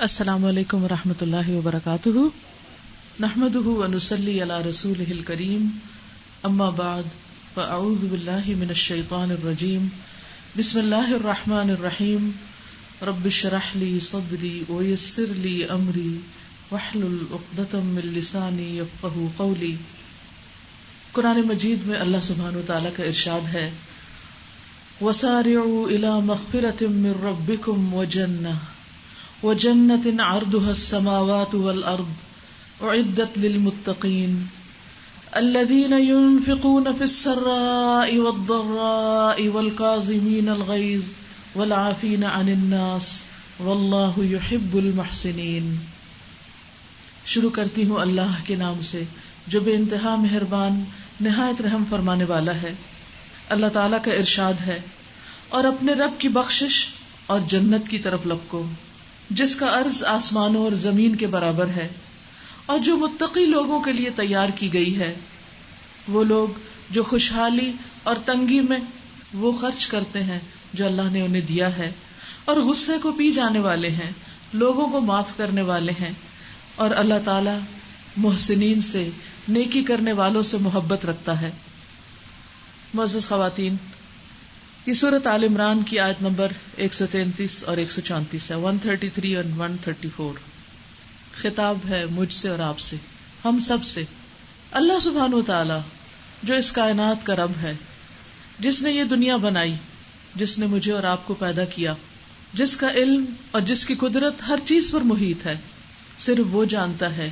السلام علیکم ورحمۃ اللہ وبرکاتہ، نحمده ونصلی علی رسولہ الکریم، اما بعد فاعوذ باللہ من الشیطان الرجیم، بسم اللہ الرحمن الرحیم، رب اشرح لی صدری ویسر لی امری واحلل عقدۃ من لسانی یفقہوا قولی۔ قرآن مجید میں اللہ سبحانہ وتعالی کا ارشاد ہے، وسارعوا الی مغفرۃ من ربکم وجنة عرضها السماوات والأرض أعدت للمتقين الذين ينفقون في السراء والضراء والكاظمين الغيظ والعافين عن الناس والله يحب المحسنين۔ شروع کرتی ہوں اللہ کے نام سے جو بے انتہا مہربان نہایت رحم فرمانے والا ہے۔ اللہ تعالیٰ کا ارشاد ہے، اور اپنے رب کی بخشش اور جنت کی طرف لپکو جس کا عرض آسمانوں اور زمین کے برابر ہے، اور جو متقی لوگوں کے لیے تیار کی گئی ہے۔ وہ لوگ جو خوشحالی اور تنگی میں وہ خرچ کرتے ہیں جو اللہ نے انہیں دیا ہے، اور غصے کو پی جانے والے ہیں، لوگوں کو معاف کرنے والے ہیں، اور اللہ تعالی محسنین سے، نیکی کرنے والوں سے محبت رکھتا ہے۔ معزز خواتین، یہ سورۃ آل عمران کی آیت نمبر 133 اور 134 ہے، 133 اور 134۔ خطاب ہے مجھ سے اور آپ سے، ہم سب سے۔ اللہ سبحانہ وتعالی جو اس کائنات کا رب ہے، جس نے یہ دنیا بنائی، جس نے مجھے اور آپ کو پیدا کیا، جس کا علم اور جس کی قدرت ہر چیز پر محیط ہے، صرف وہ جانتا ہے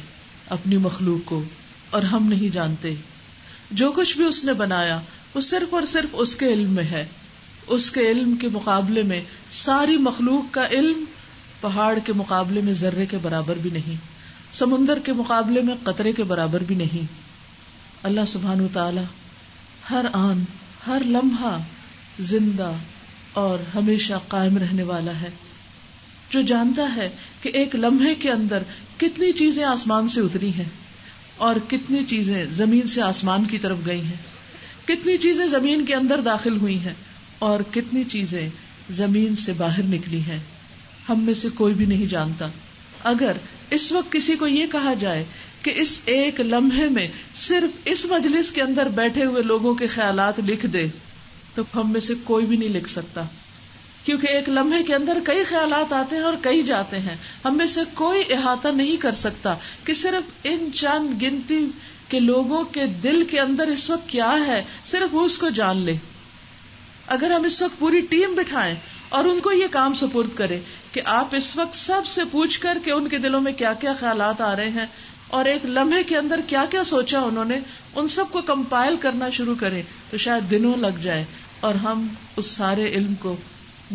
اپنی مخلوق کو، اور ہم نہیں جانتے۔ جو کچھ بھی اس نے بنایا وہ صرف اور صرف اس کے علم میں ہے۔ اس کے علم کے مقابلے میں ساری مخلوق کا علم پہاڑ کے مقابلے میں ذرے کے برابر بھی نہیں، سمندر کے مقابلے میں قطرے کے برابر بھی نہیں۔ اللہ سبحانہ وتعالی ہر آن ہر لمحہ زندہ اور ہمیشہ قائم رہنے والا ہے، جو جانتا ہے کہ ایک لمحے کے اندر کتنی چیزیں آسمان سے اتری ہیں، اور کتنی چیزیں زمین سے آسمان کی طرف گئی ہیں، کتنی چیزیں زمین کے اندر داخل ہوئی ہیں، اور کتنی چیزیں زمین سے باہر نکلی ہیں۔ ہم میں سے کوئی بھی نہیں جانتا۔ اگر اس وقت کسی کو یہ کہا جائے کہ اس ایک لمحے میں صرف اس مجلس کے اندر بیٹھے ہوئے لوگوں کے خیالات لکھ دے، تو ہم میں سے کوئی بھی نہیں لکھ سکتا، کیونکہ ایک لمحے کے اندر کئی خیالات آتے ہیں اور کئی جاتے ہیں۔ ہم میں سے کوئی احاطہ نہیں کر سکتا کہ صرف ان چند گنتی کے لوگوں کے دل کے اندر اس وقت کیا ہے، صرف وہ اس کو جان لے۔ اگر ہم اس وقت پوری ٹیم بٹھائیں اور ان کو یہ کام سپرد کریں کہ آپ اس وقت سب سے پوچھ کر کہ ان کے دلوں میں کیا کیا خیالات آ رہے ہیں اور ایک لمحے کے اندر کیا کیا سوچا انہوں نے، ان سب کو کمپائل کرنا شروع کریں، تو شاید دنوں لگ جائے اور ہم اس سارے علم کو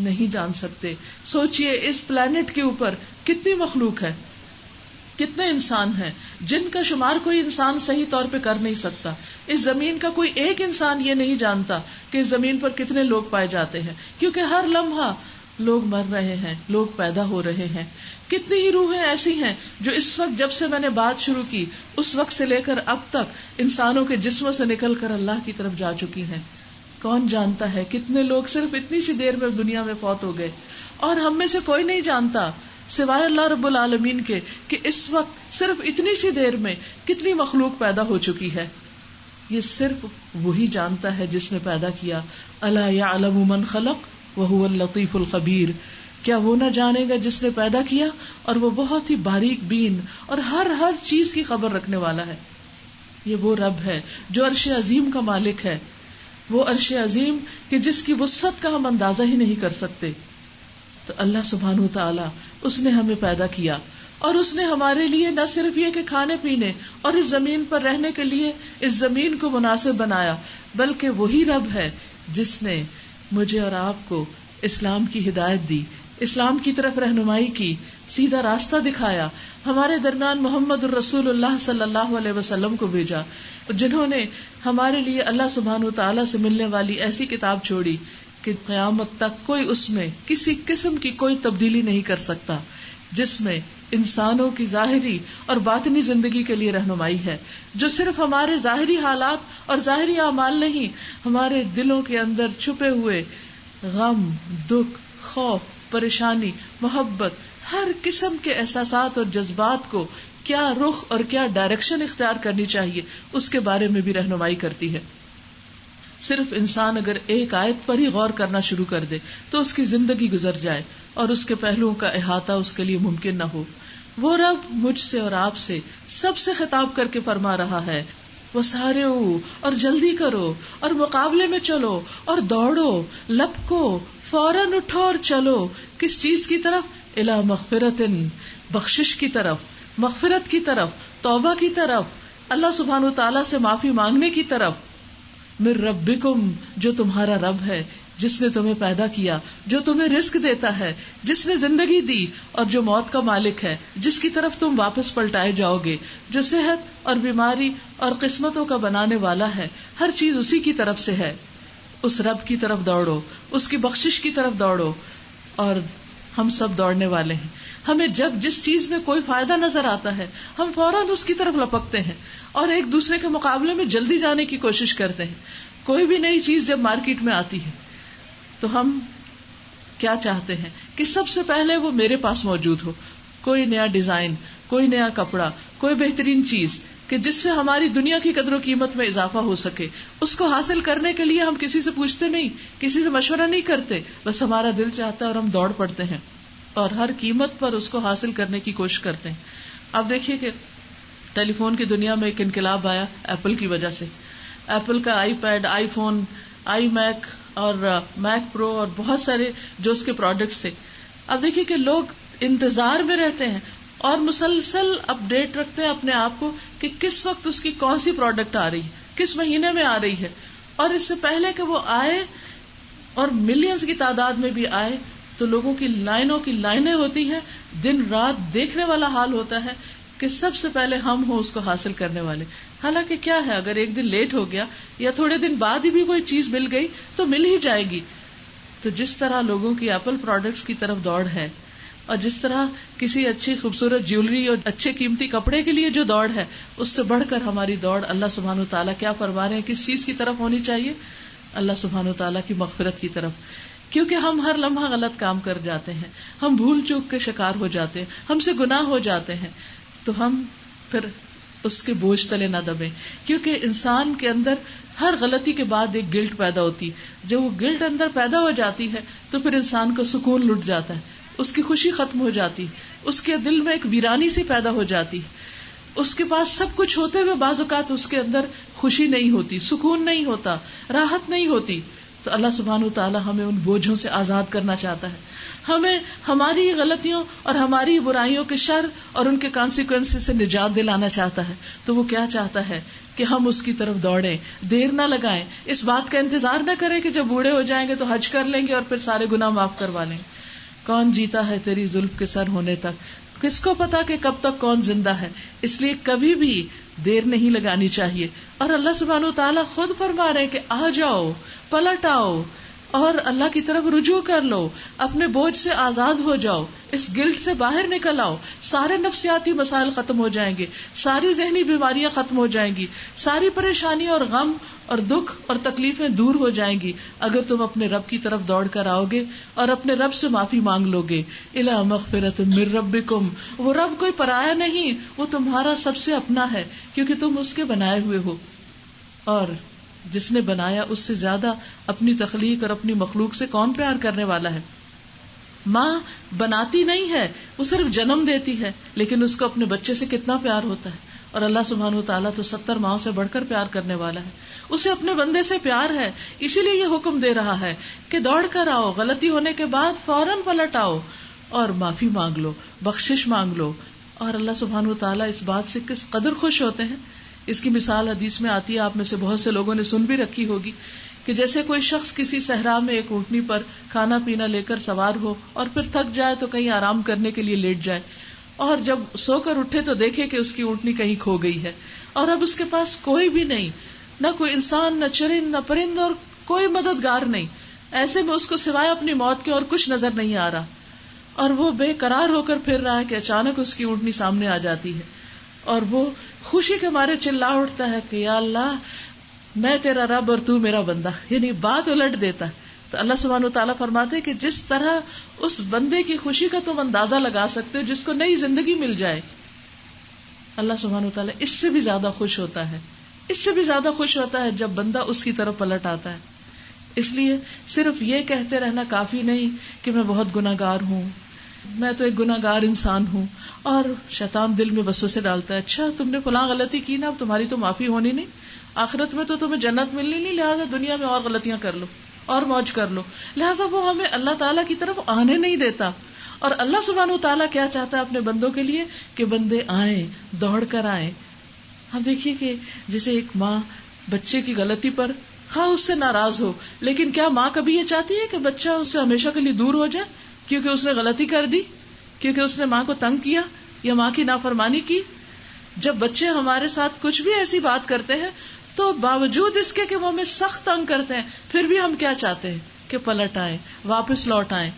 نہیں جان سکتے۔ سوچئے اس پلانٹ کے اوپر کتنی مخلوق ہے، کتنے انسان ہیں جن کا شمار کوئی انسان صحیح طور پہ کر نہیں سکتا۔ اس زمین کا کوئی ایک انسان یہ نہیں جانتا کہ اس زمین پر کتنے لوگ پائے جاتے ہیں، کیونکہ ہر لمحہ لوگ مر رہے ہیں، لوگ پیدا ہو رہے ہیں۔ کتنی ہی روحیں ایسی ہیں جو اس وقت، جب سے میں نے بات شروع کی اس وقت سے لے کر اب تک انسانوں کے جسموں سے نکل کر اللہ کی طرف جا چکی ہیں۔ کون جانتا ہے کتنے لوگ صرف اتنی سی دیر میں دنیا میں فوت ہو گئے، اور ہم میں سے کوئی نہیں جانتا سوائے اللہ رب العالمین کے کہ اس وقت صرف اتنی سی دیر میں کتنی مخلوق پیدا ہو چکی ہے۔ یہ صرف وہی جانتا ہے جس نے پیدا کیا۔ الا یعلم من خلق وہو اللطیف الخبیر، کیا وہ نہ جانے گا جس نے پیدا کیا اور وہ بہت ہی باریک بین اور ہر چیز کی خبر رکھنے والا ہے۔ یہ وہ رب ہے جو عرش عظیم کا مالک ہے، وہ عرش عظیم کہ جس کی وسعت کا ہم اندازہ ہی نہیں کر سکتے۔ تو اللہ سبحانہ وتعالی اس نے ہمیں پیدا کیا، اور اس نے ہمارے لیے نہ صرف یہ کہ کھانے پینے اور اس زمین پر رہنے کے لیے اس زمین کو مناسب بنایا، بلکہ وہی رب ہے جس نے مجھے اور آپ کو اسلام کی ہدایت دی، اسلام کی طرف رہنمائی کی، سیدھا راستہ دکھایا، ہمارے درمیان محمد الرسول اللہ صلی اللہ علیہ وسلم کو بھیجا، جنہوں نے ہمارے لیے اللہ سبحانہ وتعالی سے ملنے والی ایسی کتاب چھوڑی کہ قیامت تک کوئی اس میں کسی قسم کی کوئی تبدیلی نہیں کر سکتا، جس میں انسانوں کی ظاہری اور باطنی زندگی کے لیے رہنمائی ہے، جو صرف ہمارے ظاہری حالات اور ظاہری اعمال نہیں، ہمارے دلوں کے اندر چھپے ہوئے غم، دکھ، خوف، پریشانی، محبت، ہر قسم کے احساسات اور جذبات کو کیا رخ اور کیا ڈائریکشن اختیار کرنی چاہیے اس کے بارے میں بھی رہنمائی کرتی ہے. صرف انسان اگر ایک آیت پر ہی غور کرنا شروع کر دے تو اس کی زندگی گزر جائے اور اس کے پہلوؤں کا احاطہ اس کے لیے ممکن نہ ہو. وہ رب مجھ سے اور آپ سے سب سے خطاب کر کے فرما رہا ہے وسارعوا اور جلدی کرو اور مقابلے میں چلو اور دوڑو لپکو فوراً اٹھو اور چلو. کس چیز کی طرف؟ الی مغفرۃ بخشش کی طرف، مغفرت کی طرف، توبہ کی طرف، اللہ سبحانہ وتعالیٰ سے معافی مانگنے کی طرف. من ربکم جو تمہارا رب ہے، جس نے تمہیں پیدا کیا، جو تمہیں رزق دیتا ہے، جس نے زندگی دی اور جو موت کا مالک ہے، جس کی طرف تم واپس پلٹائے جاؤ گے، جو صحت اور بیماری اور قسمتوں کا بنانے والا ہے. ہر چیز اسی کی طرف سے ہے. اس رب کی طرف دوڑو، اس کی بخشش کی طرف دوڑو. اور ہم سب دوڑنے والے ہیں. ہمیں جب جس چیز میں کوئی فائدہ نظر آتا ہے ہم فوراً اس کی طرف لپکتے ہیں اور ایک دوسرے کے مقابلے میں جلدی جانے کی کوشش کرتے ہیں. کوئی بھی نئی چیز جب مارکیٹ میں آتی ہے تو ہم کیا چاہتے ہیں کہ سب سے پہلے وہ میرے پاس موجود ہو. کوئی نیا ڈیزائن، کوئی نیا کپڑا، کوئی بہترین چیز کہ جس سے ہماری دنیا کی قدر و قیمت میں اضافہ ہو سکے. اس کو حاصل کرنے کے لیے ہم کسی سے پوچھتے نہیں، کسی سے مشورہ نہیں کرتے، بس ہمارا دل چاہتا ہے اور ہم دوڑ پڑتے ہیں اور ہر قیمت پر اس کو حاصل کرنے کی کوشش کرتے ہیں. آپ دیکھیے کہ ٹیلی فون کی دنیا میں ایک انقلاب آیا ایپل کی وجہ سے. ایپل کا iPad, iPhone, iMac اور میک پرو اور بہت سارے جو اس کے پروڈکٹس تھے. اب دیکھیے کہ لوگ انتظار میں رہتے ہیں اور مسلسل اپ ڈیٹ رکھتے ہیں اپنے آپ کو کہ کس وقت اس کی کون سی پروڈکٹ آ رہی ہے، کس مہینے میں آ رہی ہے. اور اس سے پہلے کہ وہ آئے اور ملینز کی تعداد میں بھی آئے تو لوگوں کی لائنوں کی لائنیں ہوتی ہیں. دن رات دیکھنے والا حال ہوتا ہے کہ سب سے پہلے ہم ہوں اس کو حاصل کرنے والے. حالانکہ کیا ہے، اگر ایک دن لیٹ ہو گیا یا تھوڑے دن بعد ہی بھی کوئی چیز مل گئی تو مل ہی جائے گی. تو جس طرح لوگوں کی ایپل پروڈکٹس کی طرف دوڑ ہے اور جس طرح کسی اچھی خوبصورت جیولری اور اچھے قیمتی کپڑے کے لیے جو دوڑ ہے، اس سے بڑھ کر ہماری دوڑ اللہ سبحانہ وتعالیٰ کیا فرما رہے ہیں کس چیز کی طرف ہونی چاہیے؟ اللہ سبحانہ وتعالیٰ کی مغفرت کی طرف. کیونکہ ہم ہر لمحہ غلط کام کر جاتے ہیں، ہم بھول چوک کے شکار ہو جاتے ہیں، ہم سے گناہ ہو جاتے ہیں، تو ہم پھر اس کے بوجھ تلے نہ دبیں. کیونکہ انسان کے اندر ہر غلطی کے بعد ایک گلٹ پیدا ہوتی. جب وہ گلٹ اندر پیدا ہو جاتی ہے تو پھر انسان کو سکون لٹ جاتا ہے، اس کی خوشی ختم ہو جاتی، اس کے دل میں ایک ویرانی سی پیدا ہو جاتی. اس کے پاس سب کچھ ہوتے ہوئے بعض اوقات اس کے اندر خوشی نہیں ہوتی، سکون نہیں ہوتا، راحت نہیں ہوتی. تو اللہ سبحانہ وتعالیٰ ہمیں ان بوجھوں سے آزاد کرنا چاہتا ہے. ہمیں ہماری غلطیوں اور ہماری برائیوں کے شر اور ان کے کانسیکوینس سے نجات دلانا چاہتا ہے. تو وہ کیا چاہتا ہے کہ ہم اس کی طرف دوڑیں، دیر نہ لگائیں، اس بات کا انتظار نہ کریں کہ جب بوڑھے ہو جائیں گے تو حج کر لیں گے اور پھر سارے گناہ معاف کروا لیں. کون جیتا ہے تیری زلف کے سر ہونے تک؟ کس کو پتا کہ کب تک کون زندہ ہے. اس لیے کبھی بھی دیر نہیں لگانی چاہیے. اور اللہ سبحانہ وتعالیٰ خود فرما رہے ہیں کہ آ جاؤ، پلٹ آؤ اور اللہ کی طرف رجوع کر لو، اپنے بوجھ سے آزاد ہو جاؤ، اس گلٹ سے باہر نکل آؤ. سارے نفسیاتی مسائل ختم ہو جائیں گے، ساری ذہنی بیماریاں ختم ہو جائیں گی، ساری پریشانی اور غم اور دکھ اور تکلیفیں دور ہو جائیں گی اگر تم اپنے رب کی طرف دوڑ کر آؤ گے اور اپنے رب سے معافی مانگ لو گے. الی مغفرۃ من ربکم، وہ رب کوئی پرایا نہیں، وہ تمہارا سب سے اپنا ہے کیونکہ تم اس کے بنائے ہوئے ہو. اور جس نے بنایا اس سے زیادہ اپنی تخلیق اور اپنی مخلوق سے کون پیار کرنے والا ہے. ماں بناتی نہیں ہے، وہ صرف جنم دیتی ہے، لیکن اس کو اپنے بچے سے کتنا پیار ہوتا ہے. اور اللہ سبحانہ وتعالیٰ تو 70 ماؤں سے بڑھ کر پیار کرنے والا ہے. اسے اپنے بندے سے پیار ہے، اسی لیے یہ حکم دے رہا ہے کہ دوڑ کر آؤ، غلطی ہونے کے بعد فوراً پلٹ آؤ اور معافی مانگ لو، بخشش مانگ لو. اور اللہ سبحانہ وتعالیٰ اس بات سے کس قدر خوش ہوتے ہیں. اس کی مثال حدیث میں آتی ہے، آپ میں سے بہت سے لوگوں نے سن بھی رکھی ہوگی کہ جیسے کوئی شخص کسی صحرا میں ایک اونٹنی پر کھانا پینا لے کر سوار ہو اور پھر تھک جائے تو کہیں آرام کرنے کے لیے لیٹ جائے، اور جب سو کر اٹھے تو دیکھے کہ اس کی اونٹنی کہیں کھو گئی ہے اور اب اس کے پاس کوئی بھی نہیں، نہ کوئی انسان، نہ چرند، نہ پرند اور کوئی مددگار نہیں. ایسے میں اس کو سوائے اپنی موت کے اور کچھ نظر نہیں آ رہا اور وہ بے قرار ہو کر پھر رہا ہے کہ اچانک اس کی اونٹنی سامنے آ جاتی ہے اور وہ خوشی کے مارے چلا اٹھتا ہے کہ یا اللہ میں تیرا رب اور تو میرا بندہ، یعنی بات الٹ دیتا ہے. تو اللہ سبحانہ وتعالیٰ فرماتے کہ جس طرح اس بندے کی خوشی کا تم اندازہ لگا سکتے ہو جس کو نئی زندگی مل جائے، اللہ سبحانہ وتعالیٰ اس سے بھی زیادہ خوش ہوتا ہے، اس سے بھی زیادہ خوش ہوتا ہے جب بندہ اس کی طرف پلٹ آتا ہے. اس لیے صرف یہ کہتے رہنا کافی نہیں کہ میں بہت گناہگار ہوں، میں تو ایک گناہگار انسان ہوں، اور شیطان دل میں وسوسے ڈالتا ہے، اچھا تم نے فلاں غلطی کی نا، اب تمہاری تو معافی ہونی نہیں، آخرت میں تو تمہیں جنت ملنی نہیں، لہٰذا دنیا میں اور غلطیاں کر لو اور موج کر لو. لہٰذا وہ ہمیں اللہ تعالیٰ کی طرف آنے نہیں دیتا. اور اللہ سبحانہ وتعالیٰ کیا چاہتا ہے اپنے بندوں کے لیے کہ بندے آئیں، دوڑ کر آئیں. ہم دیکھیے کہ جیسے ایک ماں بچے کی غلطی پر خواہ اس سے ناراض ہو، لیکن کیا ماں کبھی یہ چاہتی ہے کہ بچہ اس سے ہمیشہ کے لیے دور ہو جائے کیونکہ اس نے غلطی کر دی، کیونکہ اس نے ماں کو تنگ کیا یا ماں کی نافرمانی کی؟ جب بچے ہمارے ساتھ کچھ بھی ایسی بات کرتے ہیں تو باوجود اس کے کہ وہ ہمیں سخت تنگ کرتے ہیں، پھر بھی ہم کیا چاہتے ہیں کہ پلٹ آئیں، واپس لوٹ آئیں.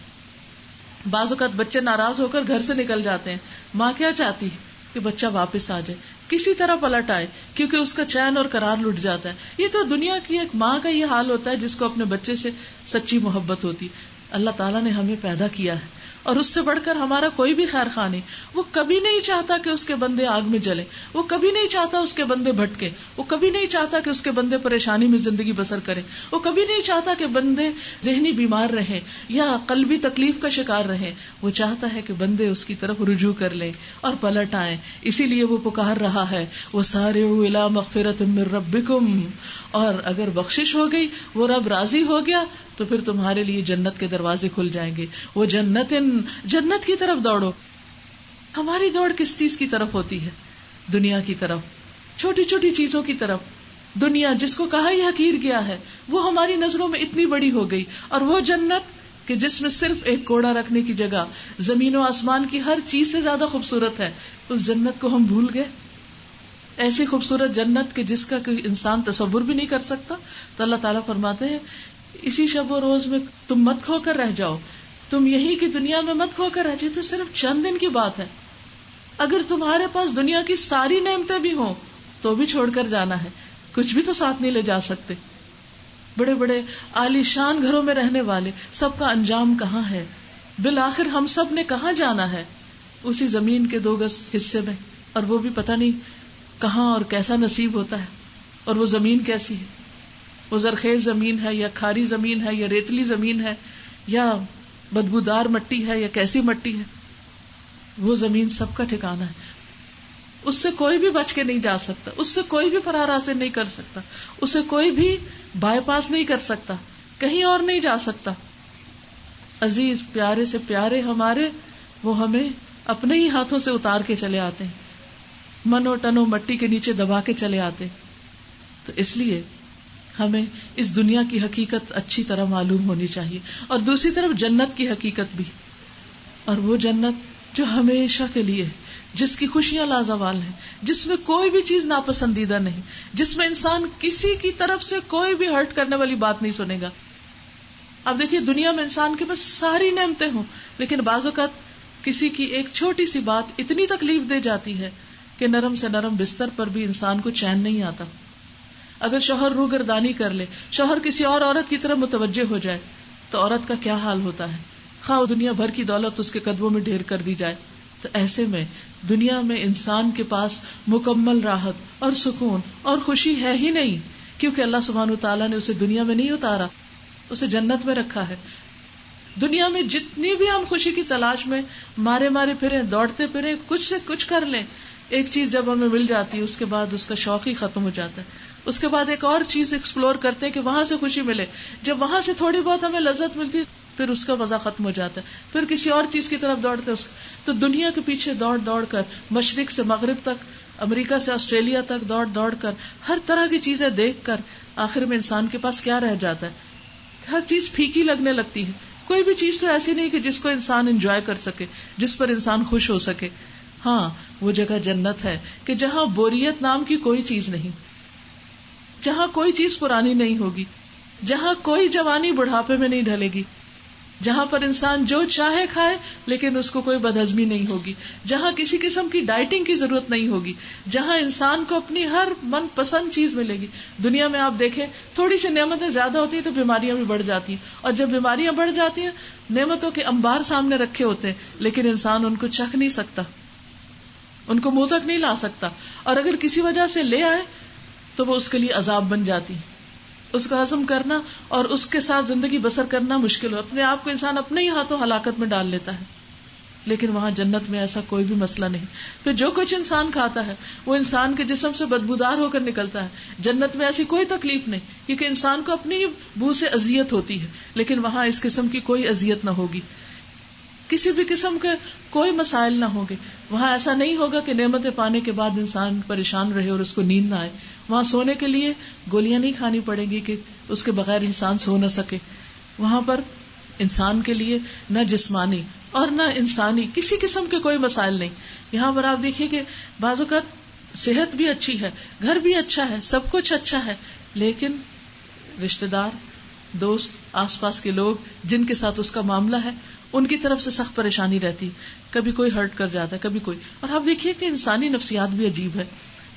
بعض اوقات بچے ناراض ہو کر گھر سے نکل جاتے ہیں، ماں کیا چاہتی ہے کہ بچہ واپس آ جائے، کسی طرح پلٹ آئے، کیونکہ اس کا چین اور قرار لٹ جاتا ہے. یہ تو دنیا کی ایک ماں کا یہ حال ہوتا ہے جس کو اپنے بچے سے سچی محبت ہوتی. اللہ تعالیٰ نے ہمیں پیدا کیا ہے اور اس سے بڑھ کر ہمارا کوئی بھی خیر خواہ نہیں. وہ کبھی نہیں چاہتا کہ اس کے بندے آگ میں جلیں، وہ کبھی نہیں چاہتا اس کے بندے بھٹکے، وہ کبھی نہیں چاہتا کہ اس کے بندے پریشانی میں زندگی بسر کریں، وہ کبھی نہیں چاہتا کہ بندے ذہنی بیمار رہیں یا قلبی تکلیف کا شکار رہیں. وہ چاہتا ہے کہ بندے اس کی طرف رجوع کر لیں اور پلٹ آئیں. اسی لیے وہ پکار رہا ہے وَسَارِعُوا إِلَىٰ مَغْفِرَةٍ مِّن رَبِّكُمْ، اور اگر بخشش ہو گئی، وہ رب راضی ہو گیا تو پھر تمہارے لیے جنت کے دروازے کھل جائیں گے. وہ جنت کی طرف دوڑو. ہماری دوڑ کس چیز کی طرف ہوتی ہے؟ دنیا کی طرف، چھوٹی چھوٹی چیزوں کی طرف. دنیا جس کو کہا ہی حقیر گیا ہے وہ ہماری نظروں میں اتنی بڑی ہو گئی، اور وہ جنت کہ جس میں صرف ایک کوڑا رکھنے کی جگہ زمین و آسمان کی ہر چیز سے زیادہ خوبصورت ہے، اس جنت کو ہم بھول گئے. ایسی خوبصورت جنت کہ جس کا کوئی انسان تصور بھی نہیں کر سکتا. تو اللہ تعالیٰ فرماتے ہیں اسی شب و روز میں تم مت کھو کر رہ جاؤ، تم یہی کی دنیا میں مت کھو کر رہ جاؤ. تو صرف چند دن کی بات ہے. اگر تمہارے پاس دنیا کی ساری نعمتیں بھی ہوں تو بھی چھوڑ کر جانا ہے، کچھ بھی تو ساتھ نہیں لے جا سکتے. بڑے بڑے عالی شان گھروں میں رہنے والے سب کا انجام کہاں ہے؟ بالآخر ہم سب نے کہاں جانا ہے؟ اسی زمین کے 2 گز حصے میں، اور وہ بھی پتہ نہیں کہاں اور کیسا نصیب ہوتا ہے. اور وہ زمین کیسی ہے؟ وہ زرخیز زمین ہے یا کھاری زمین ہے یا ریتلی زمین ہے یا بدبودار مٹی ہے یا کیسی مٹی ہے؟ وہ زمین سب کا ٹھکانہ ہے. اس سے کوئی بھی بچ کے نہیں جا سکتا، اس سے کوئی بھی فرار حاصل نہیں کر سکتا، اسے کوئی بھی بائی پاس نہیں کر سکتا، کہیں اور نہیں جا سکتا. عزیز پیارے سے پیارے ہمارے وہ ہمیں اپنے ہی ہاتھوں سے اتار کے چلے آتے ہیں، منو ٹنو مٹی کے نیچے دبا کے چلے آتے. تو اس لیے ہمیں اس دنیا کی حقیقت اچھی طرح معلوم ہونی چاہیے، اور دوسری طرف جنت کی حقیقت بھی. اور وہ جنت جو ہمیشہ کے لیے، جس کی خوشیاں لازوال ہیں، جس میں کوئی بھی چیز ناپسندیدہ نہیں، جس میں انسان کسی کی طرف سے کوئی بھی ہرٹ کرنے والی بات نہیں سنے گا. اب دیکھیے دنیا میں انسان کے پاس ساری نعمتیں ہوں، لیکن بعض اوقات کسی کی ایک چھوٹی سی بات اتنی تکلیف دے جاتی ہے کہ نرم سے نرم بستر پر بھی انسان کو چین نہیں آتا. اگر شوہر روگردانی کر لے، شوہر کسی اور عورت کی طرف متوجہ ہو جائے تو عورت کا کیا حال ہوتا ہے، خواہ دنیا بھر کی دولت اس کے قدموں میں ڈھیر کر دی جائے. تو ایسے میں دنیا میں انسان کے پاس مکمل راحت اور سکون اور خوشی ہے ہی نہیں، کیونکہ اللہ سبحانہ وتعالیٰ نے اسے دنیا میں نہیں اتارا، اسے جنت میں رکھا ہے. دنیا میں جتنی بھی ہم خوشی کی تلاش میں مارے پھریں، دوڑتے پھریں، کچھ سے کچھ کر لیں، ایک چیز جب ہمیں مل جاتی ہے اس کے بعد اس کا شوق ہی ختم ہو جاتا ہے. اس کے بعد ایک اور چیز ایکسپلور کرتے ہیں کہ وہاں سے خوشی ملے. جب وہاں سے تھوڑی بہت ہمیں لذت ملتی پھر اس کا مزہ ختم ہو جاتا ہے، پھر کسی اور چیز کی طرف دوڑتے ہیں. تو دنیا کے پیچھے دوڑ کر، مشرق سے مغرب تک، امریکہ سے آسٹریلیا تک دوڑ کر، ہر طرح کی چیزیں دیکھ کر آخر میں انسان کے پاس کیا رہ جاتا ہے؟ ہر چیز پھیکی لگنے لگتی ہے. کوئی بھی چیز تو ایسی نہیں کہ جس کو انسان انجوائے کر سکے، جس پر انسان خوش ہو سکے. ہاں وہ جگہ جنت ہے کہ جہاں بوریت نام کی کوئی چیز نہیں، جہاں کوئی چیز پرانی نہیں ہوگی، جہاں کوئی جوانی بڑھاپے میں نہیں ڈھلے گی، جہاں پر انسان جو چاہے کھائے لیکن اس کو کوئی بدہضمی نہیں ہوگی، جہاں کسی قسم کی ڈائٹنگ کی ضرورت نہیں ہوگی، جہاں انسان کو اپنی ہر من پسند چیز ملے گی. دنیا میں آپ دیکھیں تھوڑی سی نعمتیں زیادہ ہوتی ہیں تو بیماریاں بھی بڑھ جاتی ہیں، اور جب بیماریاں بڑھ جاتی ہیں نعمتوں کے انبار سامنے رکھے ہوتے ہیں لیکن انسان ان کو چکھ نہیں سکتا، ان کو منہ تک نہیں لا سکتا، اور اگر کسی وجہ سے لے آئے تو وہ اس کے لیے عذاب بن جاتی. اس کا ہضم کرنا اور اس کے ساتھ زندگی بسر کرنا مشکل ہو، اپنے آپ کو انسان اپنے ہی ہاتھوں ہلاکت میں ڈال لیتا ہے. لیکن وہاں جنت میں ایسا کوئی بھی مسئلہ نہیں. پھر جو کچھ انسان کھاتا ہے وہ انسان کے جسم سے بدبودار ہو کر نکلتا ہے. جنت میں ایسی کوئی تکلیف نہیں، کیونکہ انسان کو اپنی بو سے اذیت ہوتی ہے، لیکن وہاں اس قسم کی کوئی اذیت نہ ہوگی، کسی بھی قسم کے کوئی مسائل نہ ہوں گے. وہاں ایسا نہیں ہوگا کہ نعمتیں پانے کے بعد انسان پریشان رہے اور اس کو نیند نہ آئے. وہاں سونے کے لیے گولیاں نہیں کھانی پڑیں گی کہ اس کے بغیر انسان سو نہ سکے. وہاں پر انسان کے لیے نہ جسمانی اور نہ انسانی کسی قسم کے کوئی مسائل نہیں. یہاں پر آپ دیکھیے کہ بعض اوقات صحت بھی اچھی ہے، گھر بھی اچھا ہے، سب کچھ اچھا ہے، لیکن رشتہ دار، دوست، آس پاس کے لوگ جن کے ساتھ اس کا معاملہ ہے ان کی طرف سے سخت پریشانی رہتی. کبھی کوئی ہرٹ کر جاتا ہے، کبھی کوئی. اور آپ دیکھیے کہ انسانی نفسیات بھی عجیب ہے.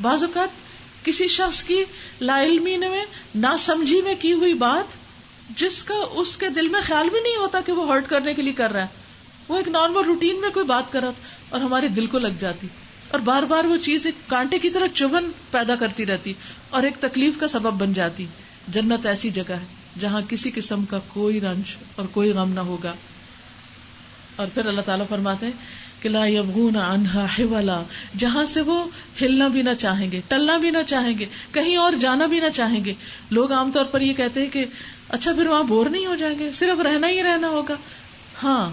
بعض اوقات کسی شخص کی لا علمی میں، نا سمجھی میں کی ہوئی بات جس کا اس کے دل میں خیال بھی نہیں ہوتا کہ وہ ہرٹ کرنے کے لیے کر رہا ہے، وہ ایک نارمل روٹین میں کوئی بات کر رہا تھا اور ہمارے دل کو لگ جاتی، اور بار بار وہ چیز ایک کانٹے کی طرح چبھن پیدا کرتی رہتی اور ایک تکلیف کا سبب بن جاتی. جنت ایسی جگہ ہے جہاں کسی قسم کا کوئی رنج اور کوئی غم نہ ہوگا. اور پھر اللہ تعالیٰ فرماتے ہیں کہ لا یبغون عنہا حولا، جہاں سے وہ ہلنا بھی نہ چاہیں گے، ٹلنا بھی نہ چاہیں گے، کہیں اور جانا بھی نہ چاہیں گے. لوگ عام طور پر یہ کہتے ہیں کہ اچھا پھر وہاں بور نہیں ہو جائیں گے، صرف رہنا ہی رہنا ہوگا. ہاں،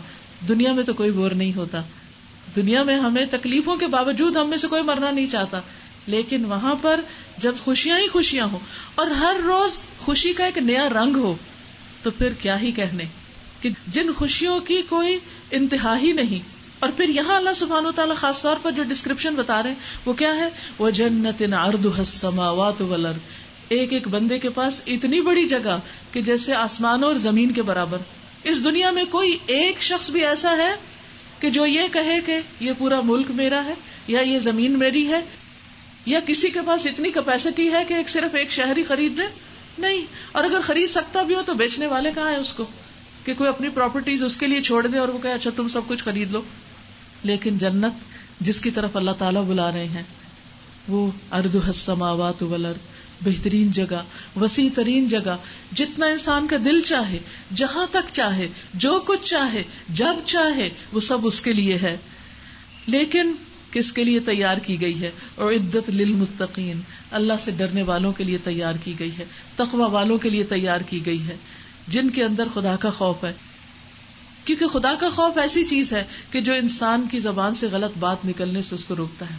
دنیا میں تو کوئی بور نہیں ہوتا. دنیا میں ہمیں تکلیفوں کے باوجود ہم میں سے کوئی مرنا نہیں چاہتا، لیکن وہاں پر جب خوشیاں ہی خوشیاں ہوں اور ہر روز خوشی کا ایک نیا رنگ ہو تو پھر کیا ہی کہنے کہ جن خوشیوں کی کوئی انتہا ہی نہیں. اور پھر یہاں اللہ سبحانہ وتعالیٰ خاص طور پر جو ڈسکرپشن بتا رہے ہیں وہ کیا ہے، وَجَنَّةٍ عَرْضُهَا السَّمَاوَاتُ وَالْأَرْضُ، ایک ایک بندے کے پاس اتنی بڑی جگہ کہ جیسے آسمانوں اور زمین کے برابر. اس دنیا میں کوئی ایک شخص بھی ایسا ہے کہ جو یہ کہے کہ یہ پورا ملک میرا ہے یا یہ زمین میری ہے، یا کسی کے پاس اتنی کیپیسٹی ہے کہ صرف ایک شہر ہی خرید لے؟ نہیں. اور اگر خرید سکتا بھی ہو تو بیچنے والے کہاں ہیں اس کو کہ کوئی اپنی پراپرٹیز اس کے لیے چھوڑ دے اور وہ کہے اچھا تم سب کچھ خرید لو. لیکن جنت جس کی طرف اللہ تعالیٰ بلا رہے ہیں وہ ارضها السماوات والارض، بہترین جگہ، وسیع ترین جگہ، جتنا انسان کا دل چاہے، جہاں تک چاہے، جو کچھ چاہے، جب چاہے، وہ سب اس کے لیے ہے. لیکن کس کے لیے تیار کی گئی ہے؟ اعدت للمتقین، اللہ سے ڈرنے والوں کے لیے تیار کی گئی ہے، تقوی والوں کے لیے تیار کی گئی ہے، جن کے اندر خدا کا خوف ہے. کیونکہ خدا کا خوف ایسی چیز ہے کہ جو انسان کی زبان سے غلط بات نکلنے سے اس کو روکتا ہے،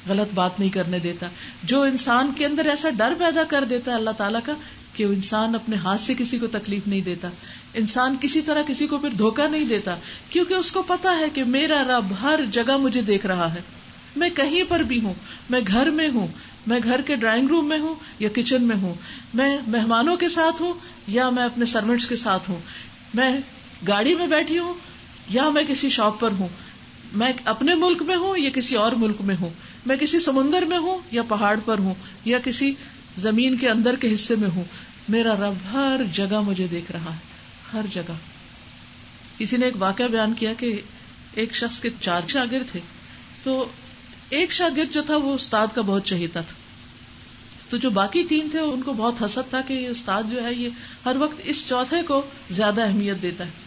غلط بات نہیں کرنے دیتا، جو انسان کے اندر ایسا ڈر پیدا کر دیتا ہے اللہ تعالیٰ کا کہ وہ انسان اپنے ہاتھ سے کسی کو تکلیف نہیں دیتا، انسان کسی طرح کسی کو پھر دھوکہ نہیں دیتا، کیونکہ اس کو پتا ہے کہ میرا رب ہر جگہ مجھے دیکھ رہا ہے. میں کہیں پر بھی ہوں، میں گھر میں ہوں، میں گھر کے ڈرائنگ روم میں ہوں یا کچن میں ہوں، میں مہمانوں کے ساتھ ہوں یا میں اپنے سرونٹس کے ساتھ ہوں، میں گاڑی میں بیٹھی ہوں یا میں کسی شاپ پر ہوں، میں اپنے ملک میں ہوں یا کسی اور ملک میں ہوں، میں کسی سمندر میں ہوں یا پہاڑ پر ہوں یا کسی زمین کے اندر کے حصے میں ہوں، میرا رب ہر جگہ مجھے دیکھ رہا ہے، ہر جگہ. کسی نے ایک واقعہ بیان کیا کہ ایک شخص کے 4 شاگرد تھے، تو ایک شاگرد جو تھا وہ استاد کا بہت چہیتا تھا، تو جو باقی 3 تھے ان کو بہت حسد تھا کہ یہ استاد جو ہے یہ ہر وقت اس چوتھے کو زیادہ اہمیت دیتا ہے.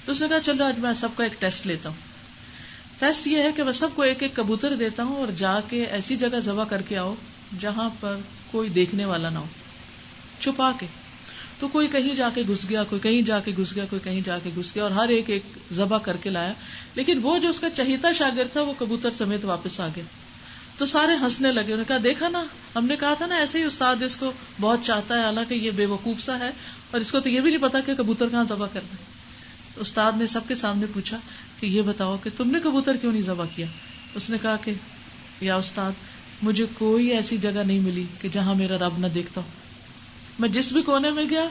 تو اس نے کہا چلو آج میں سب کا ایک ٹیسٹ لیتا ہوں. ٹیسٹ یہ ہے کہ میں سب کو ایک ایک کبوتر دیتا ہوں اور جا کے ایسی جگہ ذبح کر کے آؤ جہاں پر کوئی دیکھنے والا نہ ہو، چھپا کے. تو کوئی کہیں جا کے گھس گیا، کوئی کہیں جا کے گھس گیا، کوئی کہیں جا کے گھس گیا، اور ہر ایک ایک ذبح کر کے لایا. لیکن وہ جو اس کا چہیتا شاگرد تھا وہ کبوتر سمیت واپس آ گیا. تو سارے ہنسنے لگے. انہوں نے کہا دیکھا نا، ہم نے کہا تھا نا ایسے ہی استاد اس کو بہت چاہتا ہے، حالانکہ یہ بے وقوف سا ہے اور اس کو تو یہ بھی نہیں پتا کہ کبوتر کہاں ذبح کرنا ہے. استاد نے سب کے سامنے پوچھا کہ یہ بتاؤ کہ تم نے کبوتر کیوں نہیں ذبح کیا؟ اس نے کہا کہ یا استاد مجھے کوئی ایسی جگہ نہیں ملی کہ جہاں میرا رب نہ دیکھتا ہو. میں جس بھی کونے میں گیا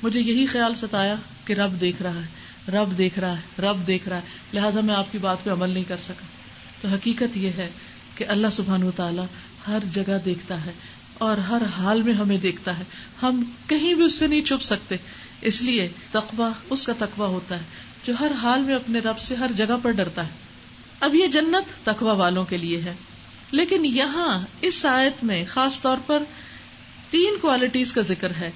مجھے یہی خیال ستایا کہ رب دیکھ رہا ہے. رب دیکھ رہا ہے، رب دیکھ رہا ہے، لہٰذا میں آپ کی بات پہ عمل نہیں کر سکا. تو حقیقت یہ ہے کہ اللہ سبحانہ وتعالی ہر جگہ دیکھتا ہے اور ہر حال میں ہمیں دیکھتا ہے، ہم کہیں بھی اس سے نہیں چھپ سکتے. اس لیے تقویٰ اس کا تقویٰ ہوتا ہے جو ہر حال میں اپنے رب سے ہر جگہ پر ڈرتا ہے. اب یہ جنت تقویٰ والوں کے لیے ہے، لیکن یہاں اس آیت میں خاص طور پر 3 کوالٹیز کا ذکر ہے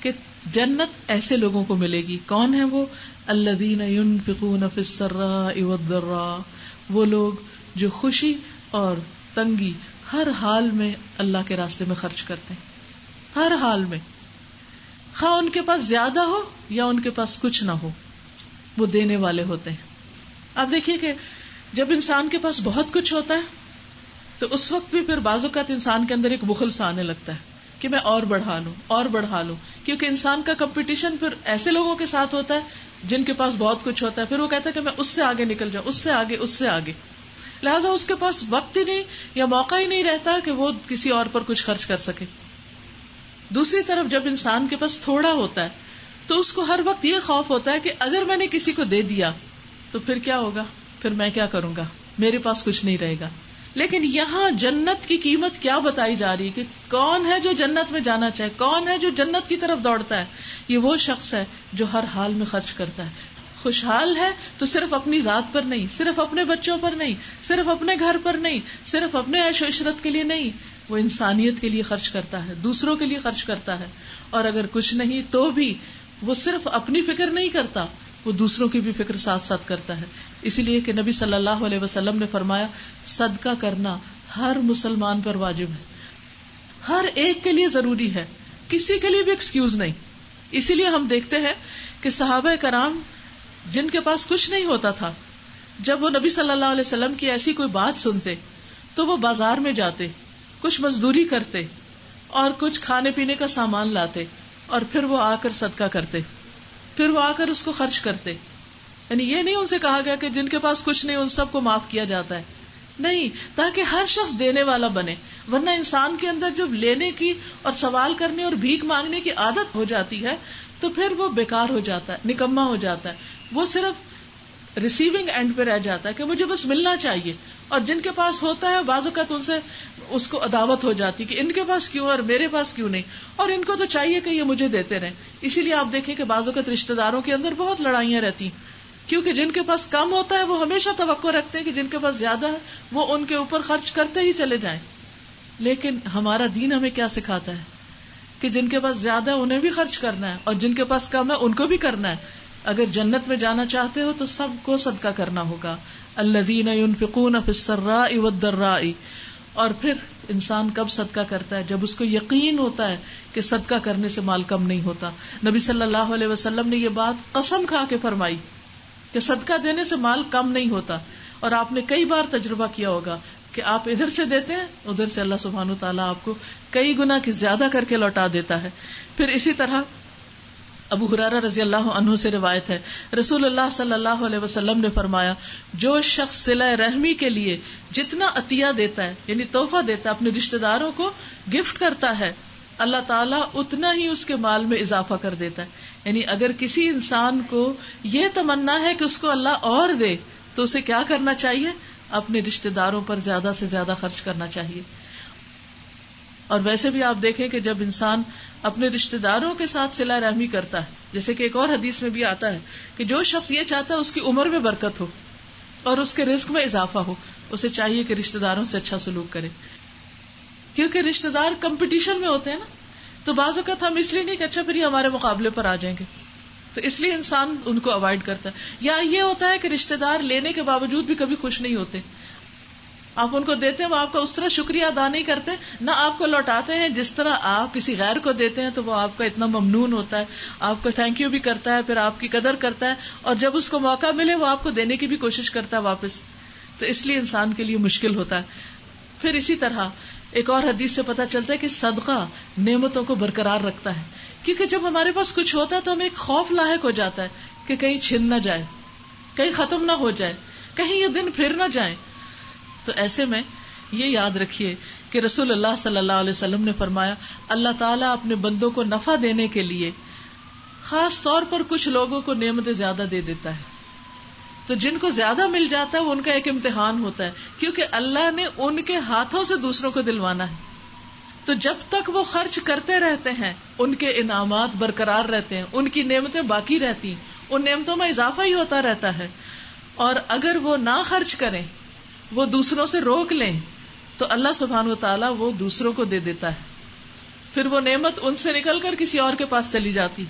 کہ جنت ایسے لوگوں کو ملے گی. کون ہے وہ؟ الذین ينفقون فی السراء والضراء، وہ لوگ جو خوشی اور تنگی ہر حال میں اللہ کے راستے میں خرچ کرتے ہیں. ہر حال میں، خواہ ان کے پاس زیادہ ہو یا ان کے پاس کچھ نہ ہو، وہ دینے والے ہوتے ہیں. آپ دیکھیے کہ جب انسان کے پاس بہت کچھ ہوتا ہے تو اس وقت بھی پھر بعض اوقات انسان کے اندر ایک بخل سا آنے لگتا ہے کہ میں اور بڑھا لوں اور بڑھا لوں، کیونکہ انسان کا کمپٹیشن پھر ایسے لوگوں کے ساتھ ہوتا ہے جن کے پاس بہت کچھ ہوتا ہے. پھر وہ کہتا ہے کہ میں اس سے آگے نکل جاؤں، اس سے آگے، اس سے آگے. لہٰذا اس کے پاس وقت ہی نہیں یا موقع ہی نہیں رہتا کہ وہ کسی اور پر کچھ خرچ کر سکے. دوسری طرف جب انسان کے پاس تھوڑا ہوتا ہے تو اس کو ہر وقت یہ خوف ہوتا ہے کہ اگر میں نے کسی کو دے دیا تو پھر کیا ہوگا، پھر میں کیا کروں گا، میرے پاس کچھ نہیں رہے گا. لیکن یہاں جنت کی قیمت کیا بتائی جا رہی ہے کہ کون ہے جو جنت میں جانا چاہے، کون ہے جو جنت کی طرف دوڑتا ہے. یہ وہ شخص ہے جو ہر حال میں خرچ کرتا ہے. خوشحال ہے تو صرف اپنی ذات پر نہیں، صرف اپنے بچوں پر نہیں، صرف اپنے گھر پر نہیں، صرف اپنے عیش و عشرت کے لیے نہیں، وہ انسانیت کے لیے خرچ کرتا ہے، دوسروں کے لیے خرچ کرتا ہے. اور اگر کچھ نہیں تو بھی وہ صرف اپنی فکر نہیں کرتا، وہ دوسروں کی بھی فکر ساتھ ساتھ کرتا ہے. اسی لیے کہ نبی صلی اللہ علیہ وسلم نے فرمایا صدقہ کرنا ہر مسلمان پر واجب ہے، ہر ایک کے لیے ضروری ہے، کسی کے لیے بھی ایکسکیوز نہیں. اسی لیے ہم دیکھتے ہیں کہ صحابہ کرام جن کے پاس کچھ نہیں ہوتا تھا، جب وہ نبی صلی اللہ علیہ وسلم کی ایسی کوئی بات سنتے تو وہ بازار میں جاتے، کچھ مزدوری کرتے اور کچھ کھانے پینے کا سامان لاتے اور پھر وہ آ کر صدقہ کرتے، پھر وہ آ کر اس کو خرچ کرتے. یعنی یہ نہیں ان سے کہا گیا کہ جن کے پاس کچھ نہیں ان سب کو معاف کیا جاتا ہے، نہیں، تاکہ ہر شخص دینے والا بنے. ورنہ انسان کے اندر جب لینے کی اور سوال کرنے اور بھیک مانگنے کی عادت ہو جاتی ہے تو پھر وہ بیکار ہو جاتا ہے، نکما ہو جاتا ہے، وہ صرف ریسیونگ اینڈ پہ رہ جاتا ہے کہ مجھے بس ملنا چاہیے. اور جن کے پاس ہوتا ہے بعض اوقات ان سے اس کو عداوت ہو جاتی کہ ان کے پاس کیوں اور میرے پاس کیوں نہیں، اور ان کو تو چاہیے کہ یہ مجھے دیتے رہیں. اسی لیے آپ دیکھیں کہ بعض اوقات رشتہ داروں کے اندر بہت لڑائیاں رہتی ہیں، کیونکہ جن کے پاس کم ہوتا ہے وہ ہمیشہ توقع رکھتے ہیں کہ جن کے پاس زیادہ ہے وہ ان کے اوپر خرچ کرتے ہی چلے جائیں. لیکن ہمارا دین ہمیں کیا سکھاتا ہے کہ جن کے پاس زیادہ ہے انہیں بھی خرچ کرنا ہے اور جن کے پاس کم ہے ان کو بھی کرنا ہے. اگر جنت میں جانا چاہتے ہو تو سب کو صدقہ کرنا ہوگا. الذین ينفقون فی السراء والضراء. اور پھر انسان کب صدقہ کرتا ہے؟ جب اس کو یقین ہوتا ہے کہ صدقہ کرنے سے مال کم نہیں ہوتا. نبی صلی اللہ علیہ وسلم نے یہ بات قسم کھا کے فرمائی کہ صدقہ دینے سے مال کم نہیں ہوتا. اور آپ نے کئی بار تجربہ کیا ہوگا کہ آپ ادھر سے دیتے ہیں، ادھر سے اللہ سبحانہ وتعالیٰ آپ کو کئی گنا کی زیادہ کر کے لوٹا دیتا ہے. پھر اسی طرح ابو ہریرہ رضی اللہ عنہ سے روایت ہے، رسول اللہ صلی اللہ علیہ وسلم نے فرمایا جو شخص صلہ رحمی کے لیے جتنا عطیہ دیتا ہے، یعنی تحفہ دیتا ہے، اپنے رشتہ داروں کو گفٹ کرتا ہے، اللہ تعالیٰ اتنا ہی اس کے مال میں اضافہ کر دیتا ہے. یعنی اگر کسی انسان کو یہ تمنا ہے کہ اس کو اللہ اور دے تو اسے کیا کرنا چاہیے؟ اپنے رشتہ داروں پر زیادہ سے زیادہ خرچ کرنا چاہیے. اور ویسے بھی آپ دیکھیں کہ جب انسان اپنے رشتہ داروں کے ساتھ صلہ رحمی کرتا ہے، جیسے کہ ایک اور حدیث میں بھی آتا ہے کہ جو شخص یہ چاہتا ہے اس کی عمر میں برکت ہو اور اس کے رزق میں اضافہ ہو، اسے چاہیے کہ رشتہ داروں سے اچھا سلوک کرے. کیونکہ رشتہ دار کمپٹیشن میں ہوتے ہیں نا، تو بعض اوقات ہم اس لیے نہیں کہ اچھا پھر یہ ہمارے مقابلے پر آ جائیں گے، تو اس لیے انسان ان کو اوائڈ کرتا ہے. یا یہ ہوتا ہے کہ رشتہ دار لینے کے باوجود بھی کبھی خوش نہیں ہوتے. آپ ان کو دیتے ہیں، وہ آپ کا اس طرح شکریہ ادا نہیں کرتے، نہ آپ کو لوٹاتے ہیں جس طرح آپ کسی غیر کو دیتے ہیں تو وہ آپ کا اتنا ممنون ہوتا ہے، آپ کو تھینک یو بھی کرتا ہے، پھر آپ کی قدر کرتا ہے، اور جب اس کو موقع ملے وہ آپ کو دینے کی بھی کوشش کرتا ہے واپس. تو اس لیے انسان کے لیے مشکل ہوتا ہے. پھر اسی طرح ایک اور حدیث سے پتہ چلتا ہے کہ صدقہ نعمتوں کو برقرار رکھتا ہے، کیونکہ جب ہمارے پاس کچھ ہوتا ہے تو ہمیں ایک خوف لاحق ہو جاتا ہے کہ کہیں چھن نہ جائے، کہیں ختم نہ ہو جائے، کہیں یہ دن پھر نہ جائیں. تو ایسے میں یہ یاد رکھیے کہ رسول اللہ صلی اللہ علیہ وسلم نے فرمایا اللہ تعالیٰ اپنے بندوں کو نفع دینے کے لیے خاص طور پر کچھ لوگوں کو نعمتیں زیادہ دے دیتا ہے. تو جن کو زیادہ مل جاتا ہے وہ ان کا ایک امتحان ہوتا ہے، کیونکہ اللہ نے ان کے ہاتھوں سے دوسروں کو دلوانا ہے. تو جب تک وہ خرچ کرتے رہتے ہیں ان کے انعامات برقرار رہتے ہیں، ان کی نعمتیں باقی رہتی ہیں، ان نعمتوں میں اضافہ ہی ہوتا رہتا ہے. اور اگر وہ نہ خرچ کریں، وہ دوسروں سے روک لیں، تو اللہ سبحانہ و تعالیٰ وہ دوسروں کو دے دیتا ہے. پھر وہ نعمت ان سے نکل کر کسی اور کے پاس چلی جاتی.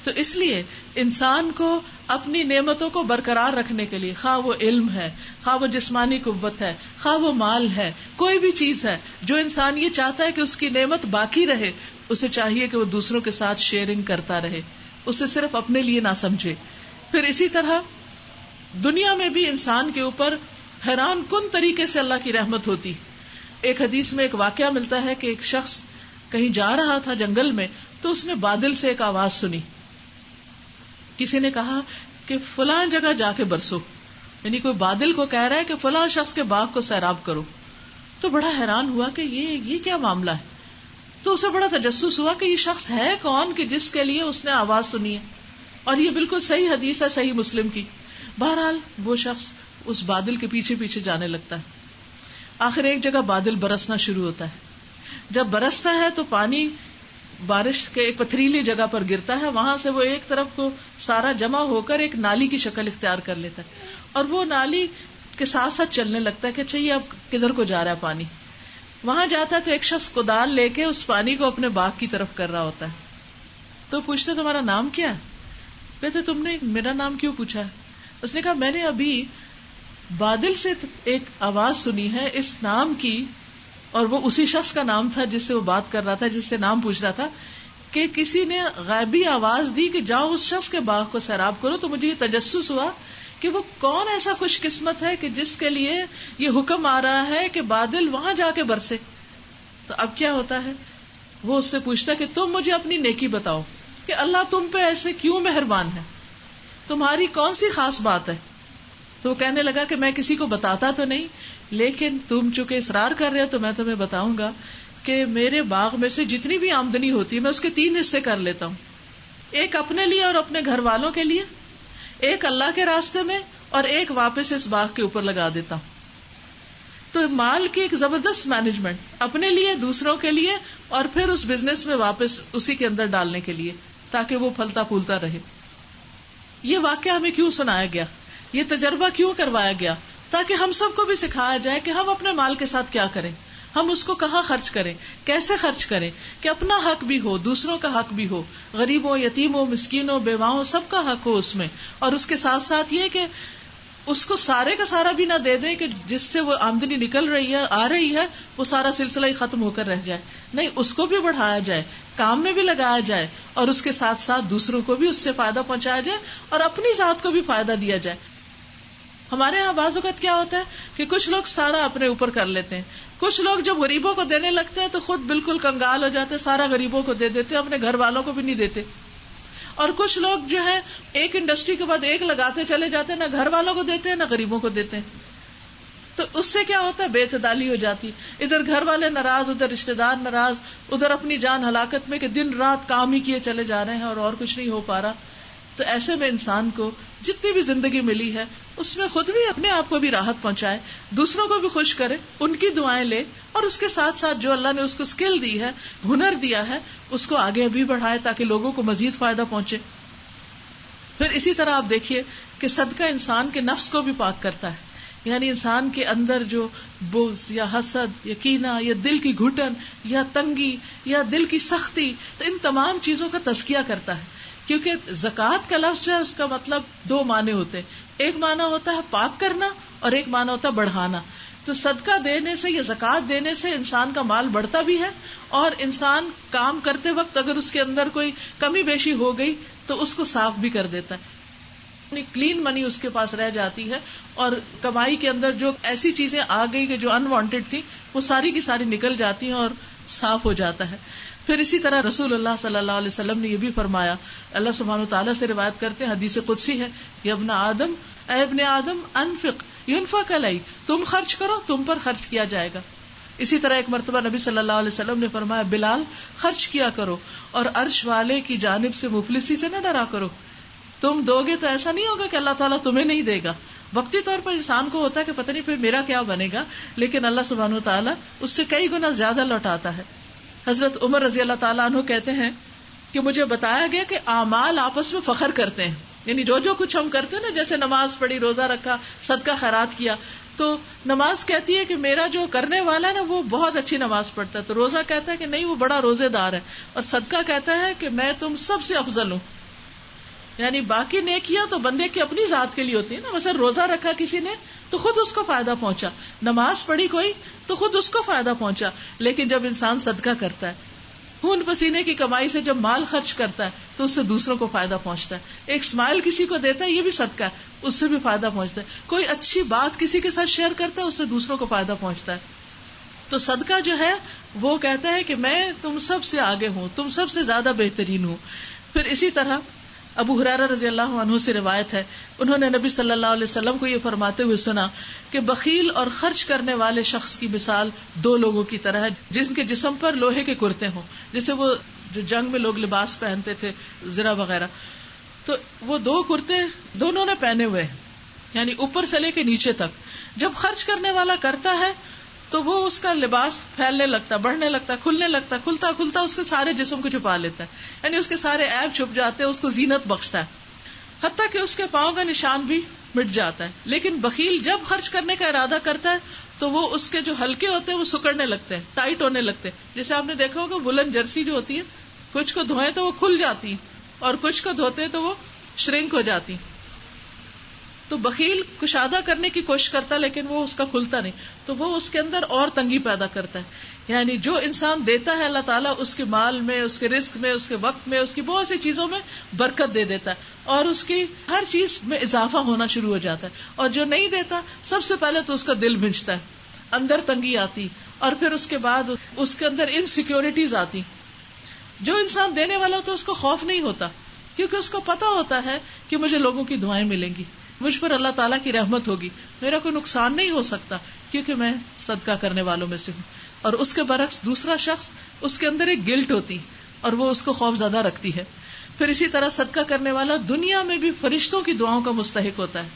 تو اس لیے انسان کو اپنی نعمتوں کو برقرار رکھنے کے لیے، خواہ وہ علم ہے، خواہ وہ جسمانی قوت ہے، خواہ وہ مال ہے، کوئی بھی چیز ہے جو انسان یہ چاہتا ہے کہ اس کی نعمت باقی رہے، اسے چاہیے کہ وہ دوسروں کے ساتھ شیئرنگ کرتا رہے، اسے صرف اپنے لیے نہ سمجھے. پھر اسی طرح دنیا میں بھی انسان کے اوپر حیران کن طریقے سے اللہ کی رحمت ہوتی. ایک حدیث میں ایک واقعہ ملتا ہے کہ ایک شخص کہیں جا رہا تھا جنگل میں، تو اس نے بادل سے ایک آواز سنی. کسی نے کہا کہ فلاں جگہ جا کے برسو، یعنی کوئی بادل کو کہہ رہا ہے کہ فلاں شخص کے باغ کو سیراب کرو. تو بڑا حیران ہوا کہ یہ کیا معاملہ ہے. تو اسے بڑا تجسس ہوا کہ یہ شخص ہے کون کہ جس کے لیے اس نے آواز سنی ہے. اور یہ بالکل صحیح حدیث ہے، صحیح مسلم کی. بہرحال وہ شخص اس بادل کے پیچھے پیچھے جانے لگتا ہے. آخر ایک جگہ بادل برسنا شروع ہوتا ہے. جب برستا ہے تو پانی بارش کے ایک پتھریلی جگہ پر گرتا ہے، وہاں سے وہ ایک طرف کو سارا جمع ہو کر ایک نالی کی شکل اختیار کر لیتا ہے، اور وہ نالی کے ساتھ ساتھ چلنے لگتا ہے کہ اچھا یہ اب کدھر کو جا رہا ہے پانی. وہاں جاتا ہے تو ایک شخص کدال لے کے اس پانی کو اپنے باغ کی طرف کر رہا ہوتا ہے. تو پوچھتے تمہارا نام کیا ہے؟ کہتے تم نے میرا نام کیوں پوچھا ہے؟ اس نے کہا میں نے ابھی بادل سے ایک آواز سنی ہے اس نام کی، اور وہ اسی شخص کا نام تھا جس سے وہ بات کر رہا تھا، جس سے نام پوچھ رہا تھا، کہ کسی نے غیبی آواز دی کہ جاؤ اس شخص کے باغ کو سیراب کرو. تو مجھے یہ تجسس ہوا کہ وہ کون ایسا خوش قسمت ہے کہ جس کے لیے یہ حکم آ رہا ہے کہ بادل وہاں جا کے برسے. تو اب کیا ہوتا ہے، وہ اس سے پوچھتا ہے کہ تم مجھے اپنی نیکی بتاؤ کہ اللہ تم پہ ایسے کیوں مہربان ہے، تمہاری کون سی خاص بات ہے. تو وہ کہنے لگا کہ میں کسی کو بتاتا تو نہیں، لیکن تم چونکہ اصرار کر رہے ہو تو میں تمہیں بتاؤں گا کہ میرے باغ میں سے جتنی بھی آمدنی ہوتی ہے میں اس کے 3 حصے کر لیتا ہوں. ایک اپنے لیے اور اپنے گھر والوں کے لیے، ایک اللہ کے راستے میں، اور ایک واپس اس باغ کے اوپر لگا دیتا ہوں. تو مال کی ایک زبردست مینجمنٹ، اپنے لیے، دوسروں کے لیے، اور پھر اس بزنس میں واپس اسی کے اندر ڈالنے کے لیے تاکہ وہ پھلتا پھولتا رہے. یہ واقعہ ہمیں کیوں سنایا گیا، یہ تجربہ کیوں کروایا گیا؟ تاکہ ہم سب کو بھی سکھایا جائے کہ ہم اپنے مال کے ساتھ کیا کریں، ہم اس کو کہاں خرچ کریں، کیسے خرچ کریں کہ اپنا حق بھی ہو، دوسروں کا حق بھی ہو، غریبوں، یتیموں، مسکینوں، بیواؤں، سب کا حق ہو اس میں. اور اس کے ساتھ ساتھ یہ کہ اس کو سارے کا سارا بھی نہ دے دیں کہ جس سے وہ آمدنی نکل رہی ہے، آ رہی ہے، وہ سارا سلسلہ ہی ختم ہو کر رہ جائے. نہیں، اس کو بھی بڑھایا جائے، کام میں بھی لگایا جائے، اور اس کے ساتھ ساتھ دوسروں کو بھی اس سے فائدہ پہنچایا جائے اور اپنی ذات کو بھی فائدہ دیا جائے. ہمارے یہاں بعض اوقات کیا ہوتا ہے کہ کچھ لوگ سارا اپنے اوپر کر لیتے ہیں، کچھ لوگ جب غریبوں کو دینے لگتے ہیں تو خود بالکل کنگال ہو جاتے ہیں، سارا غریبوں کو دے دیتے ہیں، اپنے گھر والوں کو بھی نہیں دیتے. اور کچھ لوگ جو ہے ایک انڈسٹری کے بعد ایک لگاتے چلے جاتے ہیں، نہ گھر والوں کو دیتے ہیں نہ غریبوں کو دیتے ہیں. تو اس سے کیا ہوتا ہے، بے اعتدالی ہو جاتی، ادھر گھر والے ناراض، ادھر رشتے دار ناراض، ادھر اپنی جان ہلاکت میں کہ دن رات کام ہی کیے چلے جا رہے ہیں اور کچھ نہیں ہو پا رہا. تو ایسے میں انسان کو جتنی بھی زندگی ملی ہے اس میں خود بھی اپنے آپ کو بھی راحت پہنچائے، دوسروں کو بھی خوش کرے، ان کی دعائیں لے، اور اس کے ساتھ ساتھ جو اللہ نے اس کو اسکل دی ہے، ہنر دیا ہے، اس کو آگے بھی بڑھائے تاکہ لوگوں کو مزید فائدہ پہنچے. پھر اسی طرح آپ دیکھیے کہ صدقہ انسان کے نفس کو بھی پاک کرتا ہے، یعنی انسان کے اندر جو بغض یا حسد یا کینہ یا دل کی گھٹن یا تنگی یا دل کی سختی، تو ان تمام چیزوں کا تزکیہ کرتا ہے. کیونکہ زکوٰۃ کا لفظ جو ہے اس کا مطلب 2 معنی ہوتے ہیں، ایک معنی ہوتا ہے پاک کرنا اور ایک معنی ہوتا ہے بڑھانا. تو صدقہ دینے سے یا زکوٰۃ دینے سے انسان کا مال بڑھتا بھی ہے، اور انسان کام کرتے وقت اگر اس کے اندر کوئی کمی بیشی ہو گئی تو اس کو صاف بھی کر دیتا ہے، یعنی کلین منی اس کے پاس رہ جاتی ہے، اور کمائی کے اندر جو ایسی چیزیں آ گئی کہ جو انوانٹیڈ تھی وہ ساری کی ساری نکل جاتی ہیں اور صاف ہو جاتا ہے. پھر اسی طرح رسول اللہ صلی اللہ علیہ وسلم نے یہ بھی فرمایا، اللہ سبحانہ وتعالیٰ سے روایت کرتے ہیں، حدیث قدسی ہے، یا ابن آدم، اے ابن آدم، انفق ينفق علیک، تم خرچ کرو تم پر خرچ کیا جائے گا. اسی طرح ایک مرتبہ نبی صلی اللہ علیہ وسلم نے فرمایا، بلال خرچ کیا کرو اور عرش والے کی جانب سے مفلسی سے نہ ڈرا کرو. تم دو گے تو ایسا نہیں ہوگا کہ اللہ تعالیٰ تمہیں نہیں دے گا. وقتی طور پر انسان کو ہوتا ہے کہ پتہ نہیں پھر میرا کیا بنے گا، لیکن اللہ سبحانہ وتعالیٰ اس سے کئی گنا زیادہ لوٹاتا ہے. حضرت عمر رضی اللہ تعالیٰ عنہ کہتے ہیں کہ مجھے بتایا گیا کہ اعمال آپس میں فخر کرتے ہیں. یعنی جو کچھ ہم کرتے ہیں نا، جیسے نماز پڑھی، روزہ رکھا، صدقہ خیرات کیا، تو نماز کہتی ہے کہ میرا جو کرنے والا ہے نا وہ بہت اچھی نماز پڑھتا ہے، تو روزہ کہتا ہے کہ نہیں وہ بڑا روزے دار ہے، اور صدقہ کہتا ہے کہ میں تم سب سے افضل ہوں. یعنی باقی نیکیاں تو بندے کی اپنی ذات کے لیے ہوتی ہے نا. مثلا روزہ رکھا کسی نے تو خود اس کو فائدہ پہنچا، نماز پڑھی کوئی تو خود اس کو فائدہ پہنچا. لیکن جب انسان صدقہ کرتا ہے، خون پسینے کی کمائی سے جب مال خرچ کرتا ہے تو اس سے دوسروں کو فائدہ پہنچتا ہے. ایک اسمائل کسی کو دیتا ہے، یہ بھی صدقہ ہے، اس سے بھی فائدہ پہنچتا ہے. کوئی اچھی بات کسی کے ساتھ شیئر کرتا ہے، اس سے دوسروں کو فائدہ پہنچتا ہے. تو صدقہ جو ہے وہ کہتا ہے کہ میں تم سب سے آگے ہوں، تم سب سے زیادہ بہترین ہوں. پھر اسی طرح ابو ہریرہ رضی اللہ عنہ سے روایت ہے، انہوں نے نبی صلی اللہ علیہ وسلم کو یہ فرماتے ہوئے سنا کہ بخیل اور خرچ کرنے والے شخص کی مثال دو لوگوں کی طرح ہے جن کے جسم پر لوہے کے کرتے ہوں، جیسے وہ جو جنگ میں لوگ لباس پہنتے تھے زرہ وغیرہ، تو وہ دو کرتے دونوں نے پہنے ہوئے ہیں، یعنی اوپر سے لے کے نیچے تک. جب خرچ کرنے والا کرتا ہے تو وہ اس کا لباس پھیلنے لگتا، بڑھنے لگتا، کھلنے لگتا، کھلتا کھلتا اس کے سارے جسم کو چھپا لیتا ہے، یعنی اس کے سارے عیب چھپ جاتے ہیں، اس کو زینت بخشتا ہے، حتیٰ کہ اس کے پاؤں کا نشان بھی مٹ جاتا ہے. لیکن بخیل جب خرچ کرنے کا ارادہ کرتا ہے تو وہ اس کے جو ہلکے ہوتے ہیں وہ سکڑنے لگتے ہیں، ٹائٹ ہونے لگتے ہیں. جیسے آپ نے دیکھا ہوگا وولن جرسی جو ہوتی ہے، کچھ کو دھوئیں تو وہ کھل جاتی اور کچھ کو دھوتے تو وہ شرنک ہو جاتی. تو بخیل کشادہ کرنے کی کوشش کرتا لیکن وہ اس کا کھلتا نہیں، تو وہ اس کے اندر اور تنگی پیدا کرتا ہے. یعنی جو انسان دیتا ہے اللہ تعالیٰ اس کے مال میں، اس کے رزق میں، اس کے وقت میں، اس کی بہت سی چیزوں میں برکت دے دیتا ہے اور اس کی ہر چیز میں اضافہ ہونا شروع ہو جاتا ہے. اور جو نہیں دیتا سب سے پہلے تو اس کا دل بھنجتا ہے، اندر تنگی آتی، اور پھر اس کے بعد اس کے اندر انسیکیورٹیز آتی. جو انسان دینے والا ہوتا ہے اس کو خوف نہیں ہوتا، کیونکہ اس کو پتا ہوتا ہے کہ مجھے لوگوں کی دعائیں ملیں گی، مجھ پر اللہ تعالیٰ کی رحمت ہوگی، میرا کوئی نقصان نہیں ہو سکتا کیونکہ میں صدقہ کرنے والوں میں سے ہوں. اور اس کے برعکس دوسرا شخص، اس کے اندر ایک گلٹ ہوتی اور وہ اس کو خوف زدہ رکھتی ہے. پھر اسی طرح صدقہ کرنے والا دنیا میں بھی فرشتوں کی دعاؤں کا مستحق ہوتا ہے.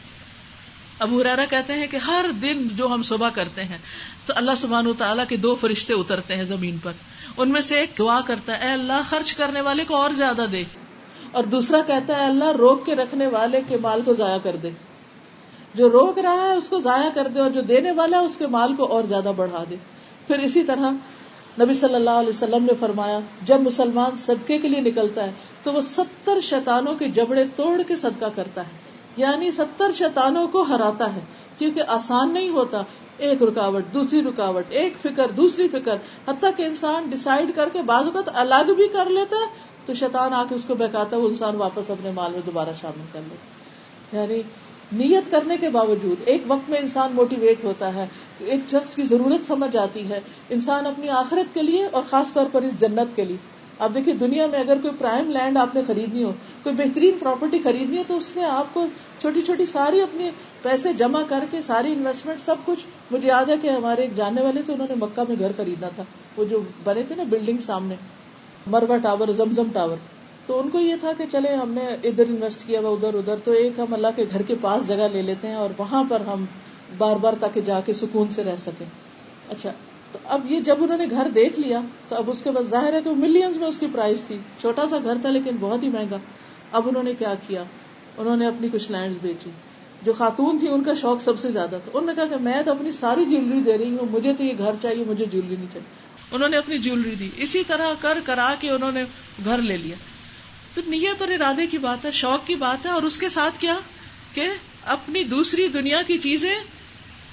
ابو ہریرہ کہتے ہیں کہ ہر دن جو ہم صبح کرتے ہیں تو اللہ سبحانہ وتعالیٰ کے دو فرشتے اترتے ہیں زمین پر. ان میں سے ایک دعا کرتا ہے اے اللہ خرچ کرنے والے کو اور زیادہ دے، اور دوسرا کہتا ہے اللہ روک کے رکھنے والے کے مال کو ضائع کر دے. جو روک رہا ہے اس کو ضائع کر دے، اور جو دینے والا ہے اس کے مال کو اور زیادہ بڑھا دے. پھر اسی طرح نبی صلی اللہ علیہ وسلم نے فرمایا جب مسلمان صدقے کے لیے نکلتا ہے تو وہ 70 شیطانوں کے جبڑے توڑ کے صدقہ کرتا ہے، یعنی 70 شیطانوں کو ہراتا ہے. کیونکہ آسان نہیں ہوتا، ایک رکاوٹ، دوسری رکاوٹ، ایک فکر، دوسری فکر، حتیٰ کہ انسان ڈیسائیڈ کر کے بعض اوقات الگ بھی کر لیتا ہے تو شیطان آ کے اس کو بہکاتا ہے، وہ انسان واپس اپنے مال میں دوبارہ شامل کر لے. یعنی نیت کرنے کے باوجود ایک وقت میں انسان موٹیویٹ ہوتا ہے، ایک شخص کی ضرورت سمجھ آتی ہے، انسان اپنی آخرت کے لیے اور خاص طور پر اس جنت کے لیے. آپ دیکھیں دنیا میں اگر کوئی پرائم لینڈ آپ نے خریدنی ہو، کوئی بہترین پراپرٹی خریدنی ہو، تو اس میں آپ کو چھوٹی چھوٹی ساری اپنے پیسے جمع کر کے ساری انویسٹمنٹ سب کچھ. مجھے یاد ہے کہ ہمارے ایک جاننے والے تھے، انہوں نے مکہ میں گھر خریدنا تھا، وہ جو بنے تھے نا بلڈنگ سامنے، مروہ ٹاور، زمزم ٹاور. تو ان کو یہ تھا کہ چلے ہم نے ادھر انویسٹ کیا ہوا ادھر، تو ایک ہم اللہ کے گھر کے پاس جگہ لے لیتے ہیں اور وہاں پر ہم بار بار تاکہ جا کے سکون سے رہ سکیں. اچھا، تو اب یہ جب انہوں نے گھر دیکھ لیا تو اب اس کے بعد ظاہر ہے کہ ملینز میں اس کی پرائز تھی، چھوٹا سا گھر تھا لیکن بہت ہی مہنگا. اب انہوں نے کیا کیا، انہوں نے اپنی کچھ لینڈز بیچی. جو خاتون تھی ان کا شوق سب سے زیادہ تھا، انہوں نے کہا کہ میں تو اپنی ساری جیولری دے رہی ہوں، مجھے تو یہ گھر چاہیے، مجھے جیولری نہیں چاہیے. انہوں نے اپنی جیولری دی. اسی طرح کر کرا کے انہوں نے گھر لے لیا. تو نیت اور ارادے کی بات ہے، شوق کی بات ہے، اور اس کے ساتھ کیا کہ اپنی دوسری دنیا کی چیزیں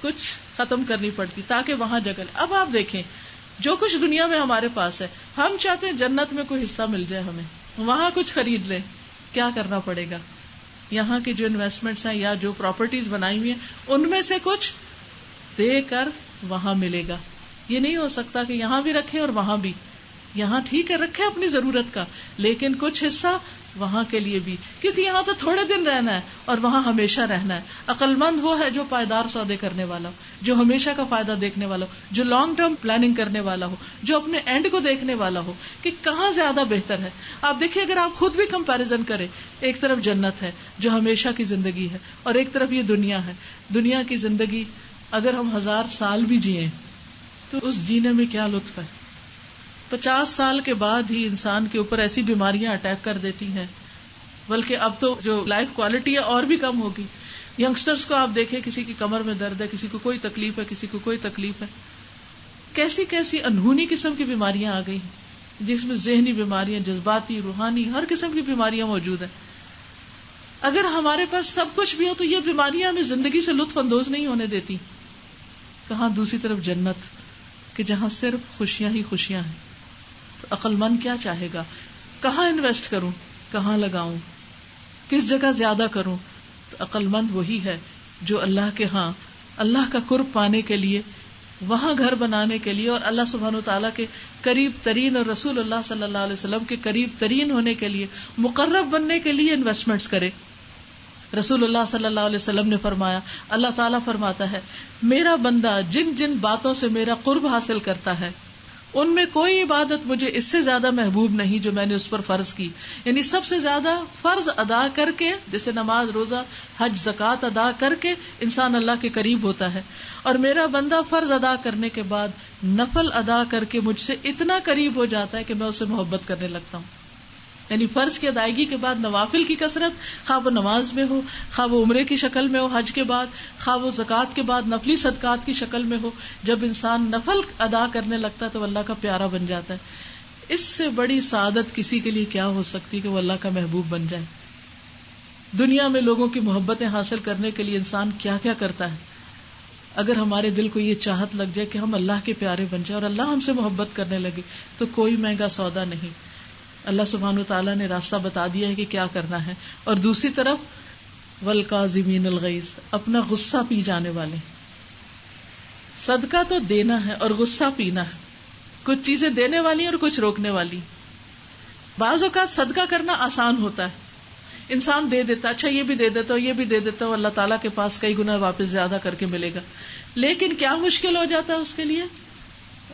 کچھ ختم کرنی پڑتی تاکہ وہاں جگہ. اب آپ دیکھیں جو کچھ دنیا میں ہمارے پاس ہے، ہم چاہتے ہیں جنت میں کوئی حصہ مل جائے ہمیں، وہاں کچھ خرید لیں. کیا کرنا پڑے گا؟ یہاں کی جو انویسٹمنٹس ہیں یا جو پراپرٹیز بنائی ہوئی ہیں ان میں سے کچھ دے کر وہاں ملے گا. یہ نہیں ہو سکتا کہ یہاں بھی رکھے اور وہاں بھی. یہاں ٹھیک ہے رکھے اپنی ضرورت کا، لیکن کچھ حصہ وہاں کے لیے بھی، کیونکہ یہاں تو تھوڑے دن رہنا ہے اور وہاں ہمیشہ رہنا ہے. عقل مند وہ ہے جو پائیدار سودے کرنے والا ہو، جو ہمیشہ کا فائدہ دیکھنے والا ہو، جو لانگ ٹرم پلاننگ کرنے والا ہو، جو اپنے اینڈ کو دیکھنے والا ہو کہ کہاں زیادہ بہتر ہے. آپ دیکھیے اگر آپ خود بھی کمپیریزن کریں، ایک طرف جنت ہے جو ہمیشہ کی زندگی ہے اور ایک طرف یہ دنیا ہے. دنیا کی زندگی اگر ہم 1000 سال بھی جئیں تو اس جینے میں کیا لطف ہے. 50 سال کے بعد ہی انسان کے اوپر ایسی بیماریاں اٹیک کر دیتی ہیں، بلکہ اب تو جو لائف کوالٹی ہے اور بھی کم ہوگی. ینگسٹرز کو آپ دیکھیں، کسی کی کمر میں درد ہے، کسی کو کوئی تکلیف ہے، کسی کو کوئی تکلیف ہے. کیسی کیسی انہونی قسم کی بیماریاں آ گئی ہیں، جس میں ذہنی بیماریاں، جذباتی، روحانی، ہر قسم کی بیماریاں موجود ہیں. اگر ہمارے پاس سب کچھ بھی ہو تو یہ بیماریاں ہمیں زندگی سے لطف اندوز نہیں ہونے دیتی. کہاں دوسری طرف جنت کہ جہاں صرف خوشیاں ہی خوشیاں ہیں. تو عقل مند کیا چاہے گا؟ کہاں انویسٹ کروں، کہاں لگاؤں، کس جگہ زیادہ کروں؟ تو عقل مند وہی ہے جو اللہ کے ہاں اللہ کا قرب پانے کے لیے، وہاں گھر بنانے کے لیے اور اللہ سبحانہ وتعالیٰ کے قریب ترین اور رسول اللہ صلی اللہ علیہ وسلم کے قریب ترین ہونے کے لیے، مقرب بننے کے لیے انویسٹمنٹس کرے. رسول اللہ صلی اللہ علیہ وسلم نے فرمایا، اللہ تعالیٰ فرماتا ہے میرا بندہ جن جن باتوں سے میرا قرب حاصل کرتا ہے ان میں کوئی عبادت مجھے اس سے زیادہ محبوب نہیں جو میں نے اس پر فرض کی. یعنی سب سے زیادہ فرض ادا کر کے، جیسے نماز، روزہ، حج، زکوٰۃ ادا کر کے انسان اللہ کے قریب ہوتا ہے، اور میرا بندہ فرض ادا کرنے کے بعد نفل ادا کر کے مجھ سے اتنا قریب ہو جاتا ہے کہ میں اسے محبت کرنے لگتا ہوں. یعنی فرض کی ادائیگی کے بعد نوافل کی کثرت، خواہ وہ نماز میں ہو، خواہ وہ عمرے کی شکل میں ہو حج کے بعد، خواہ وہ زکوٰۃ کے بعد نفلی صدقات کی شکل میں ہو، جب انسان نفل ادا کرنے لگتا ہے تو اللہ کا پیارا بن جاتا ہے. اس سے بڑی سعادت کسی کے لیے کیا ہو سکتی کہ وہ اللہ کا محبوب بن جائے. دنیا میں لوگوں کی محبتیں حاصل کرنے کے لیے انسان کیا کیا کرتا ہے. اگر ہمارے دل کو یہ چاہت لگ جائے کہ ہم اللہ کے پیارے بن جائیں اور اللہ ہم سے محبت کرنے لگے تو کوئی مہنگا سودا نہیں. اللہ سبحانہ وتعالیٰ نے راستہ بتا دیا ہے کہ کیا کرنا ہے. اور دوسری طرف والکاظمین الغیظ، اپنا غصہ پی جانے والے. صدقہ تو دینا ہے اور غصہ پینا ہے. کچھ چیزیں دینے والی اور کچھ روکنے والی. بعض اوقات صدقہ کرنا آسان ہوتا ہے، انسان دے دیتا، اچھا یہ بھی دے دیتا ہوں، یہ بھی دے دیتا ہوں، اللہ تعالیٰ کے پاس کئی گنا واپس زیادہ کر کے ملے گا. لیکن کیا مشکل ہو جاتا ہے اس کے لیے؟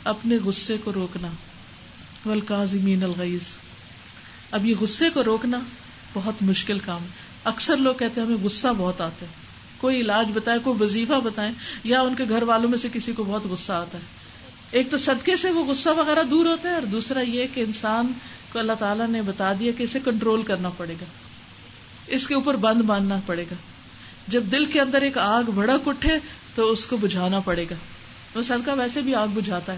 اپنے غصے کو روکنا. والکاظمین الغیظ. اب یہ غصے کو روکنا بہت مشکل کام ہے. اکثر لوگ کہتے ہیں ہمیں غصہ بہت آتا ہے، کوئی علاج بتائے، کوئی وظیفہ بتائیں، یا ان کے گھر والوں میں سے کسی کو بہت غصہ آتا ہے. ایک تو صدقے سے وہ غصہ وغیرہ دور ہوتا ہے، اور دوسرا یہ کہ انسان کو اللہ تعالیٰ نے بتا دیا کہ اسے کنٹرول کرنا پڑے گا، اس کے اوپر بند باندھنا پڑے گا. جب دل کے اندر ایک آگ بھڑک اٹھے تو اس کو بجھانا پڑے گا. وہ صدقہ ویسے بھی آگ بجھاتا ہے.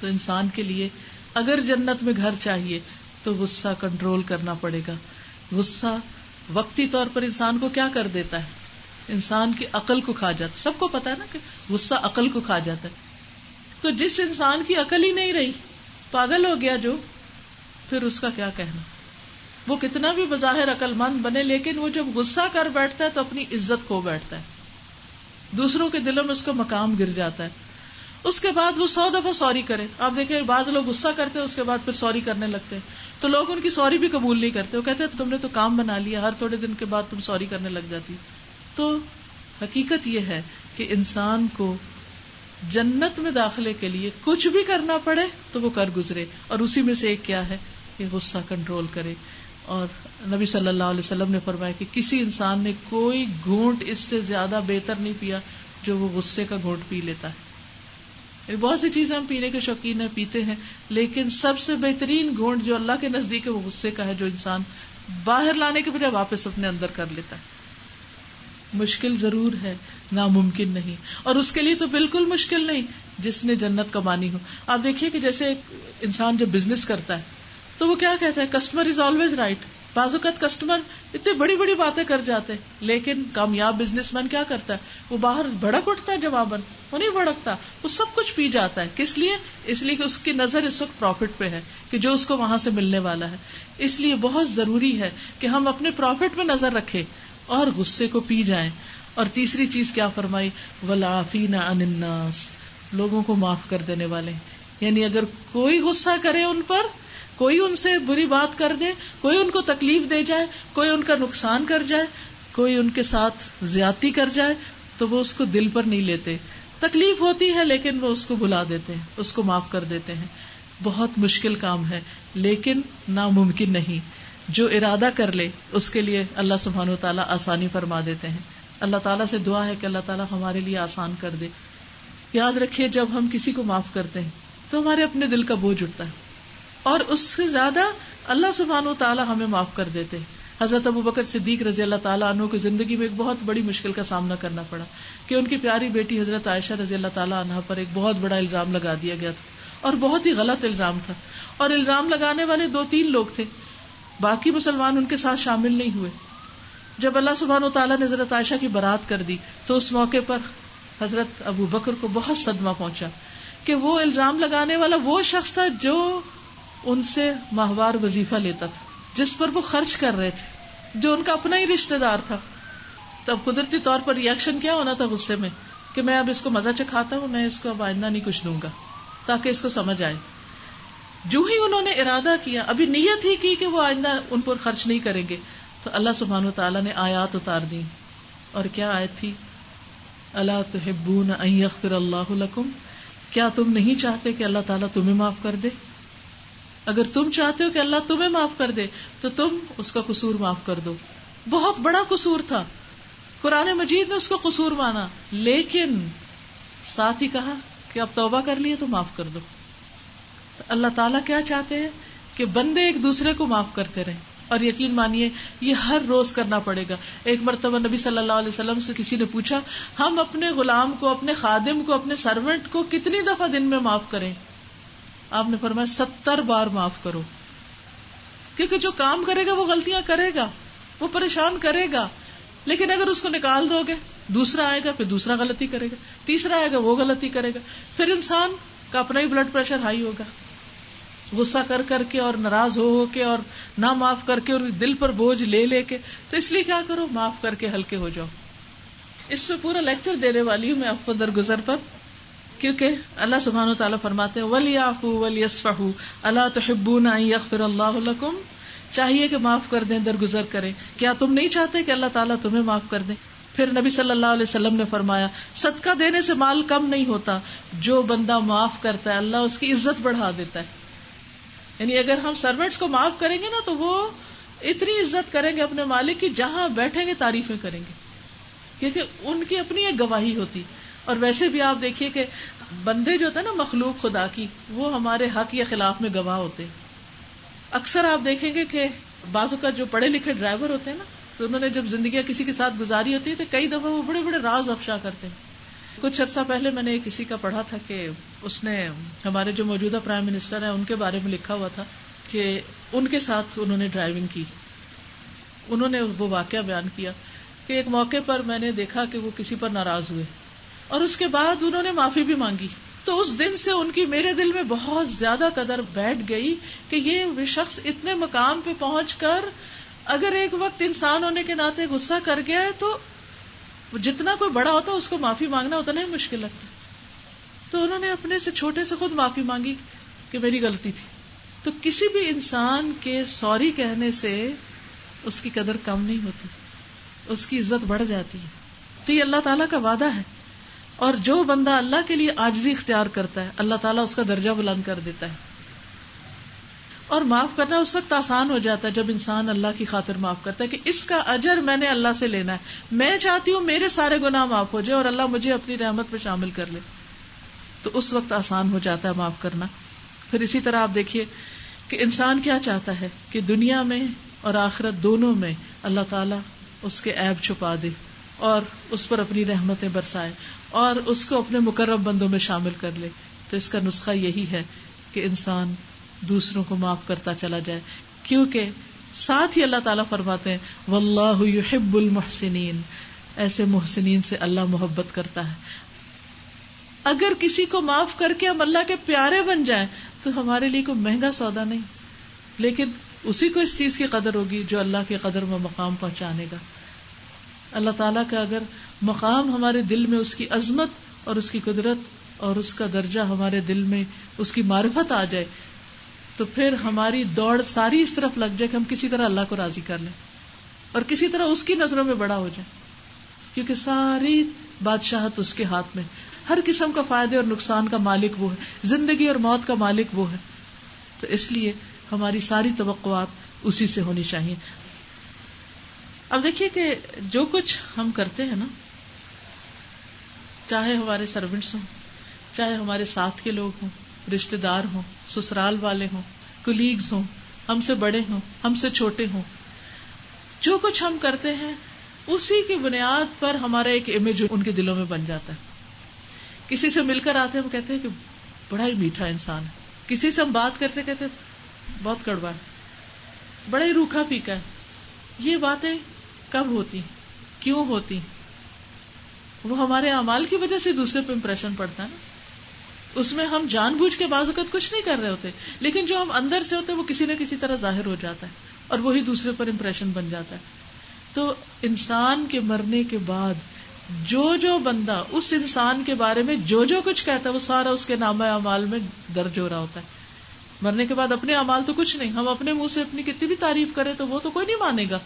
تو انسان کے لیے اگر جنت میں گھر چاہیے تو غصہ کنٹرول کرنا پڑے گا. غصہ وقتی طور پر انسان کو کیا کر دیتا ہے؟ انسان کی عقل کو کھا جاتا ہے. سب کو پتا ہے نا کہ غصہ عقل کو کھا جاتا ہے. تو جس انسان کی عقل ہی نہیں رہی، پاگل ہو گیا جو، پھر اس کا کیا کہنا. وہ کتنا بھی بظاہر عقل مند بنے، لیکن وہ جب غصہ کر بیٹھتا ہے تو اپنی عزت کھو بیٹھتا ہے، دوسروں کے دلوں میں اس کا مقام گر جاتا ہے. اس کے بعد وہ 100 دفعہ سوری کرے. آپ دیکھیں بعض لوگ غصہ کرتے ہیں، اس کے بعد پھر سوری کرنے لگتے ہیں، تو لوگ ان کی سوری بھی قبول نہیں کرتے. وہ کہتے ہیں تم نے تو کام بنا لیا، ہر تھوڑے دن کے بعد تم سوری کرنے لگ جاتی. تو حقیقت یہ ہے کہ انسان کو جنت میں داخلے کے لیے کچھ بھی کرنا پڑے تو وہ کر گزرے، اور اسی میں سے ایک کیا ہے کہ غصہ کنٹرول کرے. اور نبی صلی اللہ علیہ وسلم نے فرمایا کہ کسی انسان نے کوئی گھونٹ اس سے زیادہ بہتر نہیں پیا جو وہ غصے کا گھونٹ پی لیتا ہے. بہت سی چیزیں ہم پینے کے شوقین ہیں، پیتے ہیں، لیکن سب سے بہترین گھونٹ جو اللہ کے نزدیک ہے وہ غصے کا ہے، جو انسان باہر لانے کے بجائے واپس اپنے اندر کر لیتا ہے. مشکل ضرور ہے، ناممکن نہیں، اور اس کے لیے تو بالکل مشکل نہیں جس نے جنت کمانی ہو. آپ دیکھیے کہ جیسے ایک انسان جب بزنس کرتا ہے تو وہ کیا کہتا ہے، کسٹمر از آلویز رائٹ. بعض اوقات کسٹمر اتنی بڑی بڑی باتیں کر جاتے ہیں، لیکن کامیاب بزنس مین کیا کرتا ہے، وہ باہر بھڑک اٹھتا ہے جواباً. وہ نہیں بھڑکتا، وہ سب کچھ پی جاتا ہے. کس لیے؟ اس لیے کہ اس کی نظر اس وقت پروفٹ پہ ہے، کہ جو اس کو وہاں سے ملنے والا ہے. اس لیے بہت ضروری ہے کہ ہم اپنے پروفٹ پہ نظر رکھیں اور غصے کو پی جائیں. اور تیسری چیز کیا فرمائی، والعافین عن الناس، لوگوں کو معاف کر دینے والے. یعنی اگر کوئی غصہ کرے ان پر کوئی ان سے بری بات کر دے، کوئی ان کو تکلیف دے جائے، کوئی ان کا نقصان کر جائے، کوئی ان کے ساتھ زیادتی کر جائے، تو وہ اس کو دل پر نہیں لیتے. تکلیف ہوتی ہے لیکن وہ اس کو بھلا دیتے ہیں، اس کو معاف کر دیتے ہیں. بہت مشکل کام ہے لیکن ناممکن نہیں. جو ارادہ کر لے اس کے لیے اللہ سبحانہ و تعالیٰ آسانی فرما دیتے ہیں. اللہ تعالیٰ سے دعا ہے کہ اللہ تعالیٰ ہمارے لیے آسان کر دے. یاد رکھیے جب ہم کسی کو معاف کرتے ہیں تو ہمارے اپنے دل کا بوجھ اٹھتا ہے، اور اس سے زیادہ اللہ سبحانہ و تعالیٰ ہمیں معاف کر دیتے ہیں. حضرت ابوبکر صدیق رضی اللہ تعالیٰ عنہ کی زندگی میں ایک بہت بڑی مشکل کا سامنا کرنا پڑا کہ ان کی پیاری بیٹی حضرت عائشہ رضی اللہ تعالیٰ عنہ پر ایک بہت بڑا الزام لگا دیا گیا تھا، اور بہت ہی غلط الزام تھا، اور الزام لگانے والے 2-3 لوگ تھے، باقی مسلمان ان کے ساتھ شامل نہیں ہوئے. جب اللہ سبحانہ و تعالیٰ نے حضرت عائشہ کی برات کر دی تو اس موقع پر حضرت ابو بکر کو بہت صدمہ پہنچا کہ وہ الزام لگانے والا وہ شخص تھا جو ان سے ماہوار وظیفہ لیتا تھا، جس پر وہ خرچ کر رہے تھے، جو ان کا اپنا ہی رشتہ دار تھا. تب قدرتی طور پر ریاکشن کیا ہونا تھا غصے میں کہ میں اب اس کو مزہ چکھاتا ہوں، میں اس کو اب آئندہ نہیں کچھ دوں گا تاکہ اس کو سمجھ آئے. جو ہی انہوں نے ارادہ کیا، ابھی نیت ہی کی کہ وہ آئندہ ان پر خرچ نہیں کریں گے، تو اللہ سبحانہ وتعالیٰ نے آیات اتار دی. اور کیا آیت تھی؟ الا تحبون ان یغفر اللہ لکم، کیا تم نہیں چاہتے کہ اللہ تعالیٰ تمہیں معاف کر دے؟ اگر تم چاہتے ہو کہ اللہ تمہیں معاف کر دے تو تم اس کا قصور معاف کر دو. بہت بڑا قصور تھا، قرآن مجید نے اس کو قصور مانا، لیکن ساتھ ہی کہا کہ اب توبہ کر لیے تو معاف کر دو. تو اللہ تعالیٰ کیا چاہتے ہیں کہ بندے ایک دوسرے کو معاف کرتے رہیں. اور یقین مانیے یہ ہر روز کرنا پڑے گا. ایک مرتبہ نبی صلی اللہ علیہ وسلم سے کسی نے پوچھا ہم اپنے غلام کو، اپنے خادم کو، اپنے سرونٹ کو کتنی دفعہ دن میں معاف کریں؟ آپ نے فرمایا 70 بار معاف کرو. کیونکہ جو کام کرے گا وہ غلطیاں کرے گا، وہ پریشان کرے گا، لیکن اگر اس کو نکال دو گے دوسرا آئے گا، پھر دوسرا غلطی کرے گا، تیسرا آئے گا وہ غلطی کرے گا، پھر انسان کا اپنا ہی بلڈ پریشر ہائی ہوگا، غصہ کر کر کے اور ناراض ہو کے اور نہ معاف کر کے اور دل پر بوجھ لے لے کے. تو اس لیے کیا کرو، معاف کر کے ہلکے ہو جاؤ. اس میں پورا لیکچر دینے والی ہوں میں آپ کو درگزر پر، کیونکہ اللہ سبحانہ وتعالیٰ فرماتے ہیں وَلْيَعْفُوا وَلْيَصْفَحُوا أَلَا تُحِبُّونَ أَن يَغْفِرَ اللَّهُ لَكُمْ، چاہیے کہ معاف کر دیں، درگزر کریں. کیا تم نہیں چاہتے کہ اللہ تعالیٰ تمہیں معاف کر دیں؟ پھر نبی صلی اللہ علیہ وسلم نے فرمایا صدقہ دینے سے مال کم نہیں ہوتا، جو بندہ معاف کرتا ہے اللہ اس کی عزت بڑھا دیتا ہے. یعنی اگر ہم سروینٹس کو معاف کریں گے نا تو وہ اتنی عزت کریں گے اپنے مالک کی، جہاں بیٹھیں گے تعریفیں کریں گے، کیونکہ ان کی اپنی ایک گواہی ہوتی. اور ویسے بھی آپ دیکھیے کہ بندے جو ہوتے ہیں نا مخلوق خدا کی، وہ ہمارے حق یا خلاف میں گواہ ہوتے ہیں. اکثر آپ دیکھیں گے کہ بعض اوقات جو پڑھے لکھے ڈرائیور ہوتے ہیں نا، تو انہوں نے جب زندگیاں کسی کے ساتھ گزاری ہوتی ہے تو کئی دفعہ وہ بڑے بڑے راز افشا کرتے ہیں. کچھ عرصہ پہلے میں نے کسی کا پڑھا تھا کہ اس نے ہمارے جو موجودہ پرائم منسٹر ہیں ان کے بارے میں لکھا ہوا تھا کہ ان کے ساتھ انہوں نے ڈرائیونگ کی. انہوں نے وہ واقعہ بیان کیا کہ ایک موقع پر میں نے دیکھا کہ وہ کسی پر ناراض ہوئے اور اس کے بعد انہوں نے معافی بھی مانگی. تو اس دن سے ان کی میرے دل میں بہت زیادہ قدر بیٹھ گئی کہ یہ شخص اتنے مقام پہ پہنچ کر اگر ایک وقت انسان ہونے کے ناطے غصہ کر گیا ہے تو جتنا کوئی بڑا ہوتا ہے اس کو معافی مانگنا اتنا ہی مشکل لگتا ہے. تو انہوں نے اپنے سے چھوٹے سے خود معافی مانگی کہ میری غلطی تھی. تو کسی بھی انسان کے سوری کہنے سے اس کی قدر کم نہیں ہوتی، اس کی عزت بڑھ جاتی ہے. تو یہ اللہ تعالیٰ کا وعدہ ہے، اور جو بندہ اللہ کے لیے عاجزی اختیار کرتا ہے اللہ تعالیٰ اس کا درجہ بلند کر دیتا ہے. اور معاف کرنا اس وقت آسان ہو جاتا ہے جب انسان اللہ کی خاطر معاف کرتا ہے کہ اس کا اجر میں نے اللہ سے لینا ہے. میں چاہتی ہوں میرے سارے گناہ معاف ہو جائے اور اللہ مجھے اپنی رحمت میں شامل کر لے، تو اس وقت آسان ہو جاتا ہے معاف کرنا. پھر اسی طرح آپ دیکھیے کہ انسان کیا چاہتا ہے کہ دنیا میں اور آخرت دونوں میں اللہ تعالیٰ اس کے عیب چھپا دے اور اس پر اپنی رحمتیں برسائے اور اس کو اپنے مقرب بندوں میں شامل کر لے. تو اس کا نسخہ یہی ہے کہ انسان دوسروں کو معاف کرتا چلا جائے، کیونکہ ساتھ ہی اللہ تعالیٰ فرماتے ہیں واللہ یحب المحسنین، ایسے محسنین سے اللہ محبت کرتا ہے. اگر کسی کو معاف کر کے ہم اللہ کے پیارے بن جائیں تو ہمارے لیے کوئی مہنگا سودا نہیں، لیکن اسی کو اس چیز کی قدر ہوگی جو اللہ کے قدر میں مقام پہنچانے گا. اللہ تعالیٰ کا اگر مقام ہمارے دل میں، اس کی عظمت اور اس کی قدرت اور اس کا درجہ ہمارے دل میں، اس کی معرفت آ جائے تو پھر ہماری دوڑ ساری اس طرف لگ جائے کہ ہم کسی طرح اللہ کو راضی کر لیں اور کسی طرح اس کی نظروں میں بڑا ہو جائے، کیونکہ ساری بادشاہت اس کے ہاتھ میں، ہر قسم کا فائدے اور نقصان کا مالک وہ ہے، زندگی اور موت کا مالک وہ ہے. تو اس لیے ہماری ساری توقعات اسی سے ہونی چاہیے. اب دیکھیے کہ جو کچھ ہم کرتے ہیں نا، چاہے ہمارے سرونٹس ہوں، چاہے ہمارے ساتھ کے لوگ ہوں، رشتے دار ہوں، سسرال والے ہوں، کولیگز ہوں، ہم سے بڑے ہوں، ہم سے چھوٹے ہوں، جو کچھ ہم کرتے ہیں اسی کی بنیاد پر ہمارا ایک امیج ان کے دلوں میں بن جاتا ہے. کسی سے مل کر آتے ہیں ہم کہتے ہیں کہ بڑا ہی میٹھا انسان ہے، کسی سے ہم بات کرتے کہتے بہت کڑوا ہے، بڑا ہی روکھا پھیکا ہے. یہ باتیں کب ہوتی، کیوں ہوتی؟ وہ ہمارے اعمال کی وجہ سے دوسرے پہ امپریشن پڑتا ہے نا. اس میں ہم جان بوجھ کے بعض اوقات کچھ نہیں کر رہے ہوتے، لیکن جو ہم اندر سے ہوتے ہیں وہ کسی نہ کسی طرح ظاہر ہو جاتا ہے اور وہی دوسرے پر امپریشن بن جاتا ہے. تو انسان کے مرنے کے بعد جو بندہ اس انسان کے بارے میں جو کچھ کہتا ہے وہ سارا اس کے نامہ اعمال میں درج ہو رہا ہوتا ہے. مرنے کے بعد اپنے اعمال تو کچھ نہیں، ہم اپنے منہ سے اپنی کتنی بھی تعریف کریں تو وہ تو کوئی نہیں مانے گا،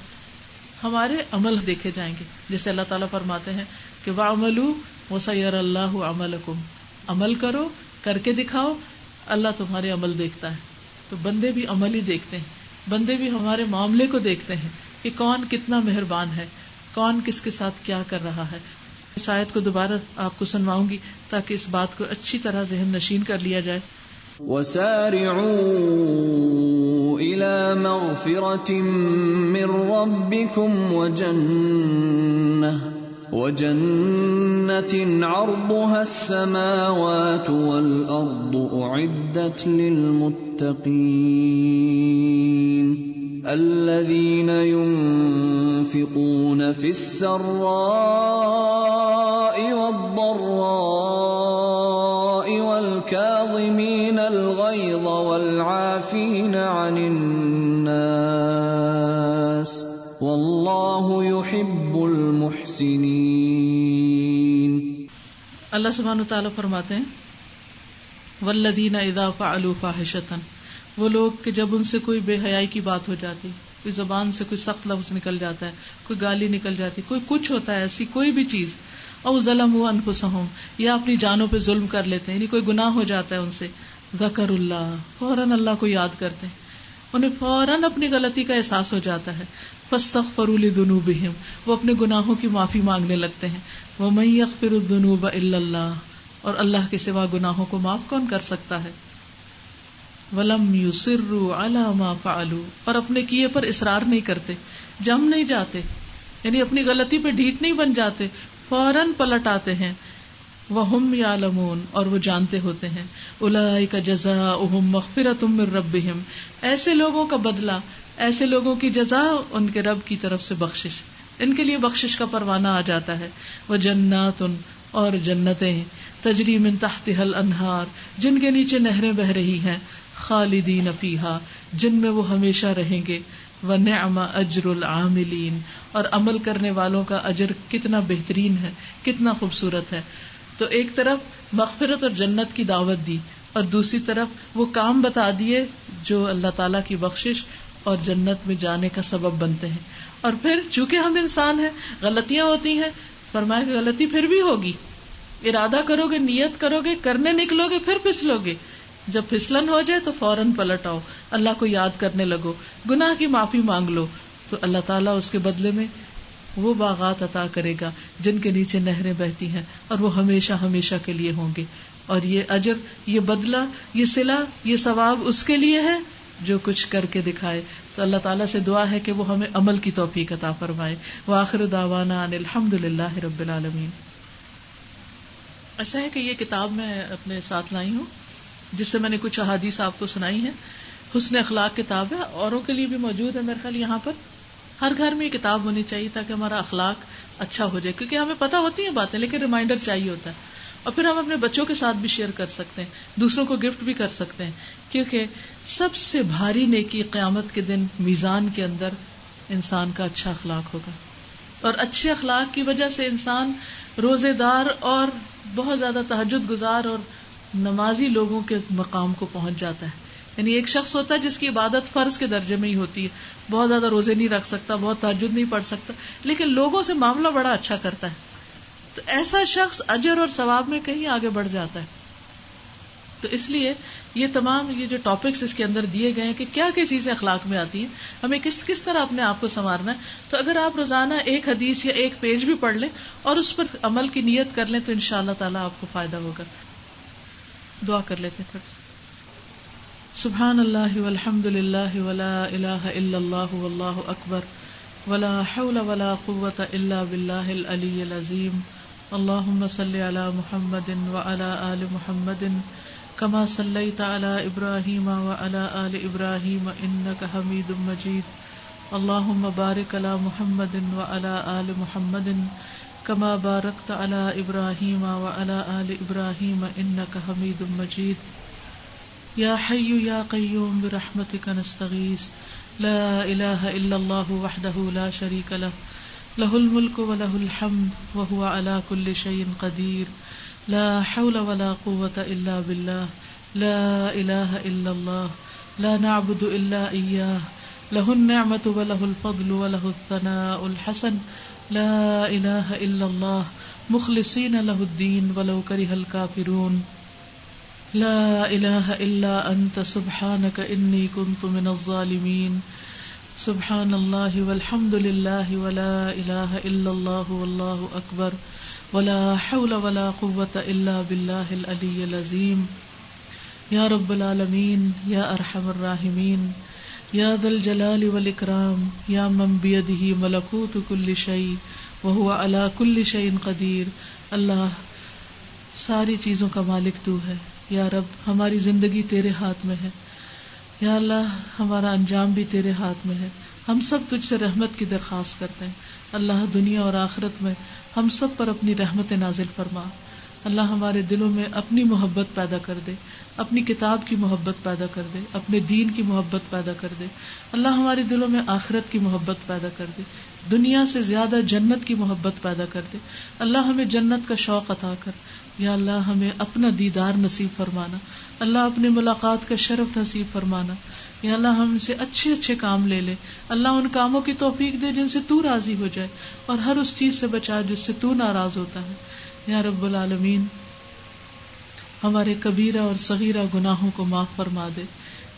ہمارے عمل دیکھے جائیں گے. جیسے اللہ تعالیٰ فرماتے ہیں کہ وَعْمَلُوا وَسَيَرَى اللَّهُ عَمَلَكُمْ، عمل کرو، کر کے دکھاؤ، اللہ تمہارے عمل دیکھتا ہے. تو بندے بھی عمل ہی دیکھتے ہیں، بندے بھی ہمارے معاملے کو دیکھتے ہیں کہ کون کتنا مہربان ہے، کون کس کے ساتھ کیا کر رہا ہے. اس آیت کو دوبارہ آپ کو سنواؤں گی تاکہ اس بات کو اچھی طرح ذہن نشین کر لیا جائے. وَسَارِعُوا إِلَى مَغْفِرَةٍ مِّن رَّبِّكُمْ وَجَنَّةٍ عَرْضُهَا السَّمَاوَاتُ وَالْأَرْضُ أُعِدَّتْ لِلْمُتَّقِينَ الَّذِينَ يُنفِقُونَ فِي السَّرَّاءِ وَالضَّرَّاءِ وَالْكَاظِمِينَ الْغَيْظَ وَالْعَافِينَ عَنِ النَّاسِ وَاللَّهُ يُحِبُّ الْمُحْسِنِينَ. اللہ سبحانہ وتعالیٰ فرماتے ہیں وَالَّذِينَ إِذَا فَعَلُوا فَاحِشَةً، وہ لوگ کہ جب ان سے کوئی بے حیائی کی بات ہو جاتی، کوئی زبان سے کوئی سخت لفظ نکل جاتا ہے، کوئی گالی نکل جاتی، کوئی کچھ ہوتا ہے ایسی کوئی بھی چیز، او ظلموا انفسہم، یا اپنی جانوں پہ ظلم کر لیتے ہیں، یعنی کوئی گناہ ہو جاتا ہے ان سے، ذکر اللہ، فوراً اللہ کو یاد کرتے ہیں، انہیں فوراً اپنی غلطی کا احساس ہو جاتا ہے، فاستغفروا لذنوبہم، وہ اپنے گناہوں کی معافی مانگنے لگتے ہیں، ومن یغفر الذنوب الا اللہ، اور اللہ کے سوا گناہوں کو معاف کون کر سکتا ہے، وَلَمْ يُصِرُّوا عَلَى مَا فَعَلُوا، اور اپنے کیے پر اصرار نہیں کرتے، جم نہیں جاتے، یعنی اپنی غلطی پہ ڈھیٹ نہیں بن جاتے، فوراً پلٹ آتے ہیں، وَهُمْ يَعْلَمُونَ، اور وہ جانتے ہوتے ہیں، أُولَئِكَ جَزَاؤُهُمْ مَغْفِرَةٌ مِّن رَّبِّهِمْ، ایسے لوگوں کا بدلہ، ایسے لوگوں کی جزا ان کے رب کی طرف سے بخشش، ان کے لیے بخشش کا پروانہ آ جاتا ہے، وَجَنَّاتٌ، اور جنتیں، تجری من تحتها الانہار، جن کے نیچے نہریں بہ رہی ہیں، خالدین فیہا، جن میں وہ ہمیشہ رہیں گے، وَنِعْمَ أَجْرُ الْعَامِلِينَ، اور عمل کرنے والوں کا اجر کتنا بہترین ہے، کتنا خوبصورت ہے. تو ایک طرف مغفرت اور جنت کی دعوت دی، اور دوسری طرف وہ کام بتا دیے جو اللہ تعالیٰ کی بخشش اور جنت میں جانے کا سبب بنتے ہیں. اور پھر چونکہ ہم انسان ہیں، غلطیاں ہوتی ہیں، فرمایا کہ غلطی پھر بھی ہوگی، ارادہ کرو گے، نیت کرو گے، کرنے نکلو گے، پھر پھسلو گے، جب پھسلن ہو جائے تو فوراً پلٹ آؤ، اللہ کو یاد کرنے لگو، گناہ کی معافی مانگ لو، تو اللہ تعالیٰ اس کے بدلے میں وہ باغات عطا کرے گا جن کے نیچے نہریں بہتی ہیں، اور وہ ہمیشہ ہمیشہ کے لیے ہوں گے. اور یہ اجر، یہ بدلہ، یہ صلہ، یہ ثواب اس کے لیے ہے جو کچھ کر کے دکھائے. تو اللہ تعالیٰ سے دعا ہے کہ وہ ہمیں عمل کی توفیق عطا فرمائے. وآخر دعوانا ان الحمد للہ رب العالمین. ایسا ہے کہ یہ کتاب میں اپنے ساتھ لائی ہوں جس سے میں نے کچھ احادیث آپ کو سنائی ہیں. حسن اخلاق کتاب ہے، اوروں کے لیے بھی موجود ہے میرے خیال یہاں پر. ہر گھر میں یہ کتاب ہونی چاہیے تاکہ ہمارا اخلاق اچھا ہو جائے، کیونکہ ہمیں پتہ ہوتی ہیں باتیں لیکن ریمائنڈر چاہیے ہوتا ہے. اور پھر ہم اپنے بچوں کے ساتھ بھی شیئر کر سکتے ہیں، دوسروں کو گفٹ بھی کر سکتے ہیں، کیونکہ سب سے بھاری نیکی قیامت کے دن میزان کے اندر انسان کا اچھا اخلاق ہوگا. اور اچھے اخلاق کی وجہ سے انسان روزے دار اور بہت زیادہ تہجد گزار اور نمازی لوگوں کے مقام کو پہنچ جاتا ہے، یعنی ایک شخص ہوتا ہے جس کی عبادت فرض کے درجے میں ہی ہوتی ہے، بہت زیادہ روزے نہیں رکھ سکتا، بہت تہجد نہیں پڑھ سکتا، لیکن لوگوں سے معاملہ بڑا اچھا کرتا ہے، تو ایسا شخص اجر اور ثواب میں کہیں آگے بڑھ جاتا ہے. تو اس لیے یہ تمام یہ جو ٹاپکس اس کے اندر دیے گئے ہیں کہ کیا کیا چیزیں اخلاق میں آتی ہیں، ہمیں کس طرح اپنے آپ کو سنوارنا ہے. تو اگر آپ روزانہ ایک حدیث یا ایک پیج بھی پڑھ لیں اور اس پر عمل کی نیت کر لیں تو انشاءاللہ تعالیٰ آپ کو فائدہ ہوگا. دعا کر لیتے ہیں. سبحان اللہ والحمد للہ ولا الہ الا اللہ واللہ اکبر ولا حول ولا قوة الا باللہ العلی العظیم. اللہم صل علی محمد وعلی آل محمد كما صليت على إبراهيم وعلى آل إبراهيم إنك حميد مجيد. اللهم بارك على محمد وعلى آل محمد كما باركت على إبراهيم وعلى آل إبراهيم إنك حميد مجيد. يا حي يا قيوم برحمتك نستغيث. لا إله إلا الله وحده لا شريك له له الملك وله الحمد وهو على كل شيء قدير. لا حول ولا قوة إلا بالله. لا إله إلا الله. لا نعبد إلا إياه. له النعمة وله الفضل وله الثناء الحسن. لا إله إلا الله مخلصين له الدين ولو كره الكافرون. لا إله إلا أنت سبحانك إني كنت من الظالمين. سبحان الله والحمد لله ولا إله إلا الله والله أكبر ولا حول ولا قوة إلا بالله العلي العظيم. یا رب العالمین یا ارحم الراحمین یا ذا الجلال والإکرام یا من بیدہ ملکوت کل شیء وہو علی کل شیء قدیر. اللہ ساری چیزوں کا مالک تو ہے. یا رب ہماری زندگی تیرے ہاتھ میں ہے. یا اللہ ہمارا انجام بھی تیرے ہاتھ میں ہے. ہم سب تجھ سے رحمت کی درخواست کرتے ہیں. اللہ دنیا اور آخرت میں ہم سب پر اپنی رحمت نازل فرما. اللہ ہمارے دلوں میں اپنی محبت پیدا کر دے، اپنی کتاب کی محبت پیدا کر دے، اپنے دین کی محبت پیدا کر دے. اللہ ہمارے دلوں میں آخرت کی محبت پیدا کر دے، دنیا سے زیادہ جنت کی محبت پیدا کر دے. اللہ ہمیں جنت کا شوق عطا کر. یا اللہ ہمیں اپنا دیدار نصیب فرمانا. اللہ اپنے ملاقات کا شرف نصیب فرمانا. یا اللہ ہم سے اچھے اچھے کام لے لے. اللہ ان کاموں کی توفیق دے جن سے تو راضی ہو جائے، اور ہر اس چیز سے بچا جس سے تو ناراض ہوتا ہے. یا رب العالمین ہمارے کبیرہ اور صغیرہ گناہوں کو معاف فرما دے.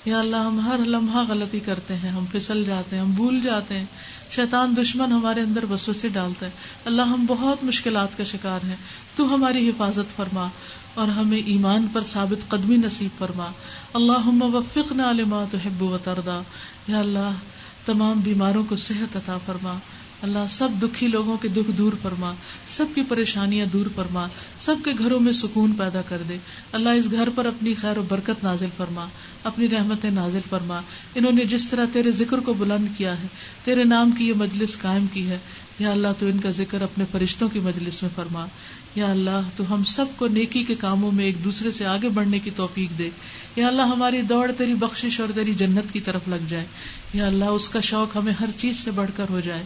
یا اللہ ہم ہر لمحہ غلطی کرتے ہیں، ہم پھسل جاتے ہیں، ہم بھول جاتے ہیں، شیطان دشمن ہمارے اندر وسوسے ڈالتا ہے. اللہ ہم بہت مشکلات کا شکار ہیں. تو ہماری حفاظت فرما اور ہمیں ایمان پر ثابت قدمی نصیب فرما. اللہم وفقنا لما تحب وترضا. یا اللہ تمام بیماروں کو صحت عطا فرما. اللہ سب دکھی لوگوں کے دکھ دور فرما، سب کی پریشانیاں دور فرما، سب کے گھروں میں سکون پیدا کر دے. اللہ اس گھر پر اپنی خیر و برکت نازل فرما، اپنی رحمتیں نازل فرما. انہوں نے جس طرح تیرے ذکر کو بلند کیا ہے، تیرے نام کی یہ مجلس قائم کی ہے، یا اللہ تو ان کا ذکر اپنے فرشتوں کی مجلس میں فرما. یا اللہ تو ہم سب کو نیکی کے کاموں میں ایک دوسرے سے آگے بڑھنے کی توفیق دے. یا اللہ ہماری دوڑ تیری بخشش اور تیری جنت کی طرف لگ جائے. یا اللہ اس کا شوق ہمیں ہر چیز سے بڑھ کر ہو جائے.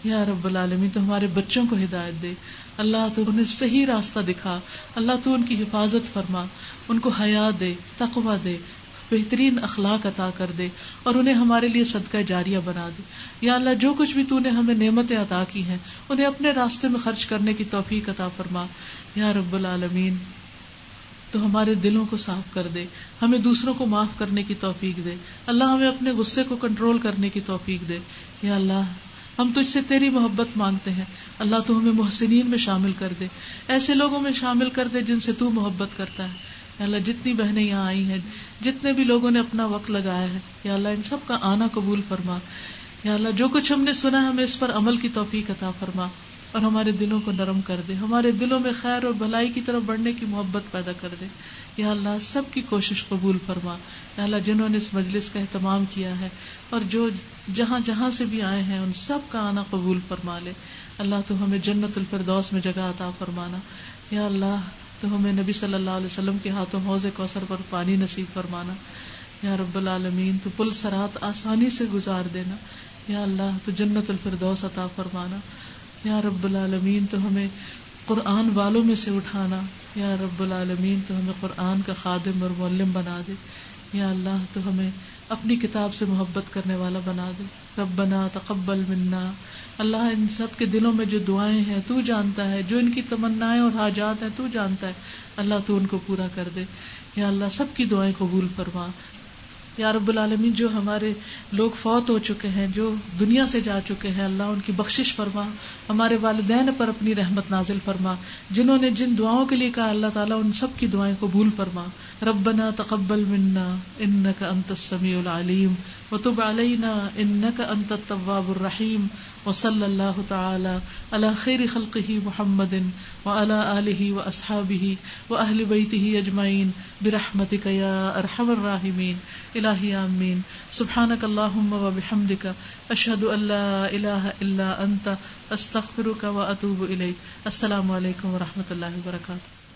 یا رب العالمین تو ہمارے بچوں کو ہدایت دے. اللہ تو انہیں صحیح راستہ دکھا. اللہ تو ان کی حفاظت فرما، ان کو حیا دے، تقویٰ دے، بہترین اخلاق عطا کر دے، اور انہیں ہمارے لیے صدقہ جاریہ بنا دے. یا اللہ جو کچھ بھی تو نے ہمیں نعمتیں عطا کی ہیں انہیں اپنے راستے میں خرچ کرنے کی توفیق عطا فرما. یا رب العالمین تو ہمارے دلوں کو صاف کر دے، ہمیں دوسروں کو معاف کرنے کی توفیق دے. اللہ ہمیں اپنے غصے کو کنٹرول کرنے کی توفیق دے. یا اللہ ہم تجھ سے تیری محبت مانگتے ہیں. اللہ تو ہمیں محسنین میں شامل کر دے، ایسے لوگوں میں شامل کر دے جن سے تو محبت کرتا ہے. یا اللہ جتنی بہنیں یہاں آئی ہیں، جتنے بھی لوگوں نے اپنا وقت لگایا ہے، یا اللہ ان سب کا آنا قبول فرما. یا اللہ جو کچھ ہم نے سنا ہمیں اس پر عمل کی توفیق عطا فرما اور ہمارے دلوں کو نرم کر دے. ہمارے دلوں میں خیر اور بھلائی کی طرف بڑھنے کی محبت پیدا کر دے. یا اللہ سب کی کوشش قبول فرما. یا اللہ جنہوں نے اس مجلس کا اہتمام کیا ہے اور جو جہاں جہاں سے بھی آئے ہیں ان سب کا آنا قبول فرما لے. اللہ تو ہمیں جنت الفردوس میں جگہ عطا فرمانا. یا اللہ تو ہمیں نبی صلی اللہ علیہ وسلم کے ہاتھوں حوض کوثر پر پانی نصیب فرمانا. یا رب العالمین تو پل صراط آسانی سے گزار دینا. یا اللہ تو جنت الفردوس عطا فرمانا. یا رب العالمین تو ہمیں قرآن والوں میں سے اٹھانا. یا رب العالمین تو ہمیں قرآن کا خادم اور معلم بنا دے. یا اللہ تو ہمیں اپنی کتاب سے محبت کرنے والا بنا دے. ربنا تقبل منا. اللہ ان سب کے دلوں میں جو دعائیں ہیں تو جانتا ہے, جو ان کی تمنائیں اور حاجات ہیں تو جانتا ہے. اللہ تو ان کو پورا کر دے. یا اللہ سب کی دعائیں قبول فرما. یا رب العالمین جو ہمارے لوگ فوت ہو چکے ہیں, جو دنیا سے جا چکے ہیں, اللہ ان کی بخشش فرما. ہمارے والدین پر اپنی رحمت نازل فرما. جنہوں نے جن دعاؤں کے لیے کہا اللہ تعالیٰ ان سب کی دعائیں قبول فرما. ربنا تقبل منا انک انت السمیع العلیم وتب علینا انک انت التواب الرحیم. وصلی اللہ تعالی علی خیر خلقہ محمد وعلی آلہ واصحابہ واہل بیتہ اجمعین برحمتک یا ارحم الراحمین. الہی آمین. سبحانک اللہم وبحمدک اشہد ان لا الہ الا انت استغفرک واتوب الیک. السلام علیکم ورحمۃ اللہ وبرکاتہ.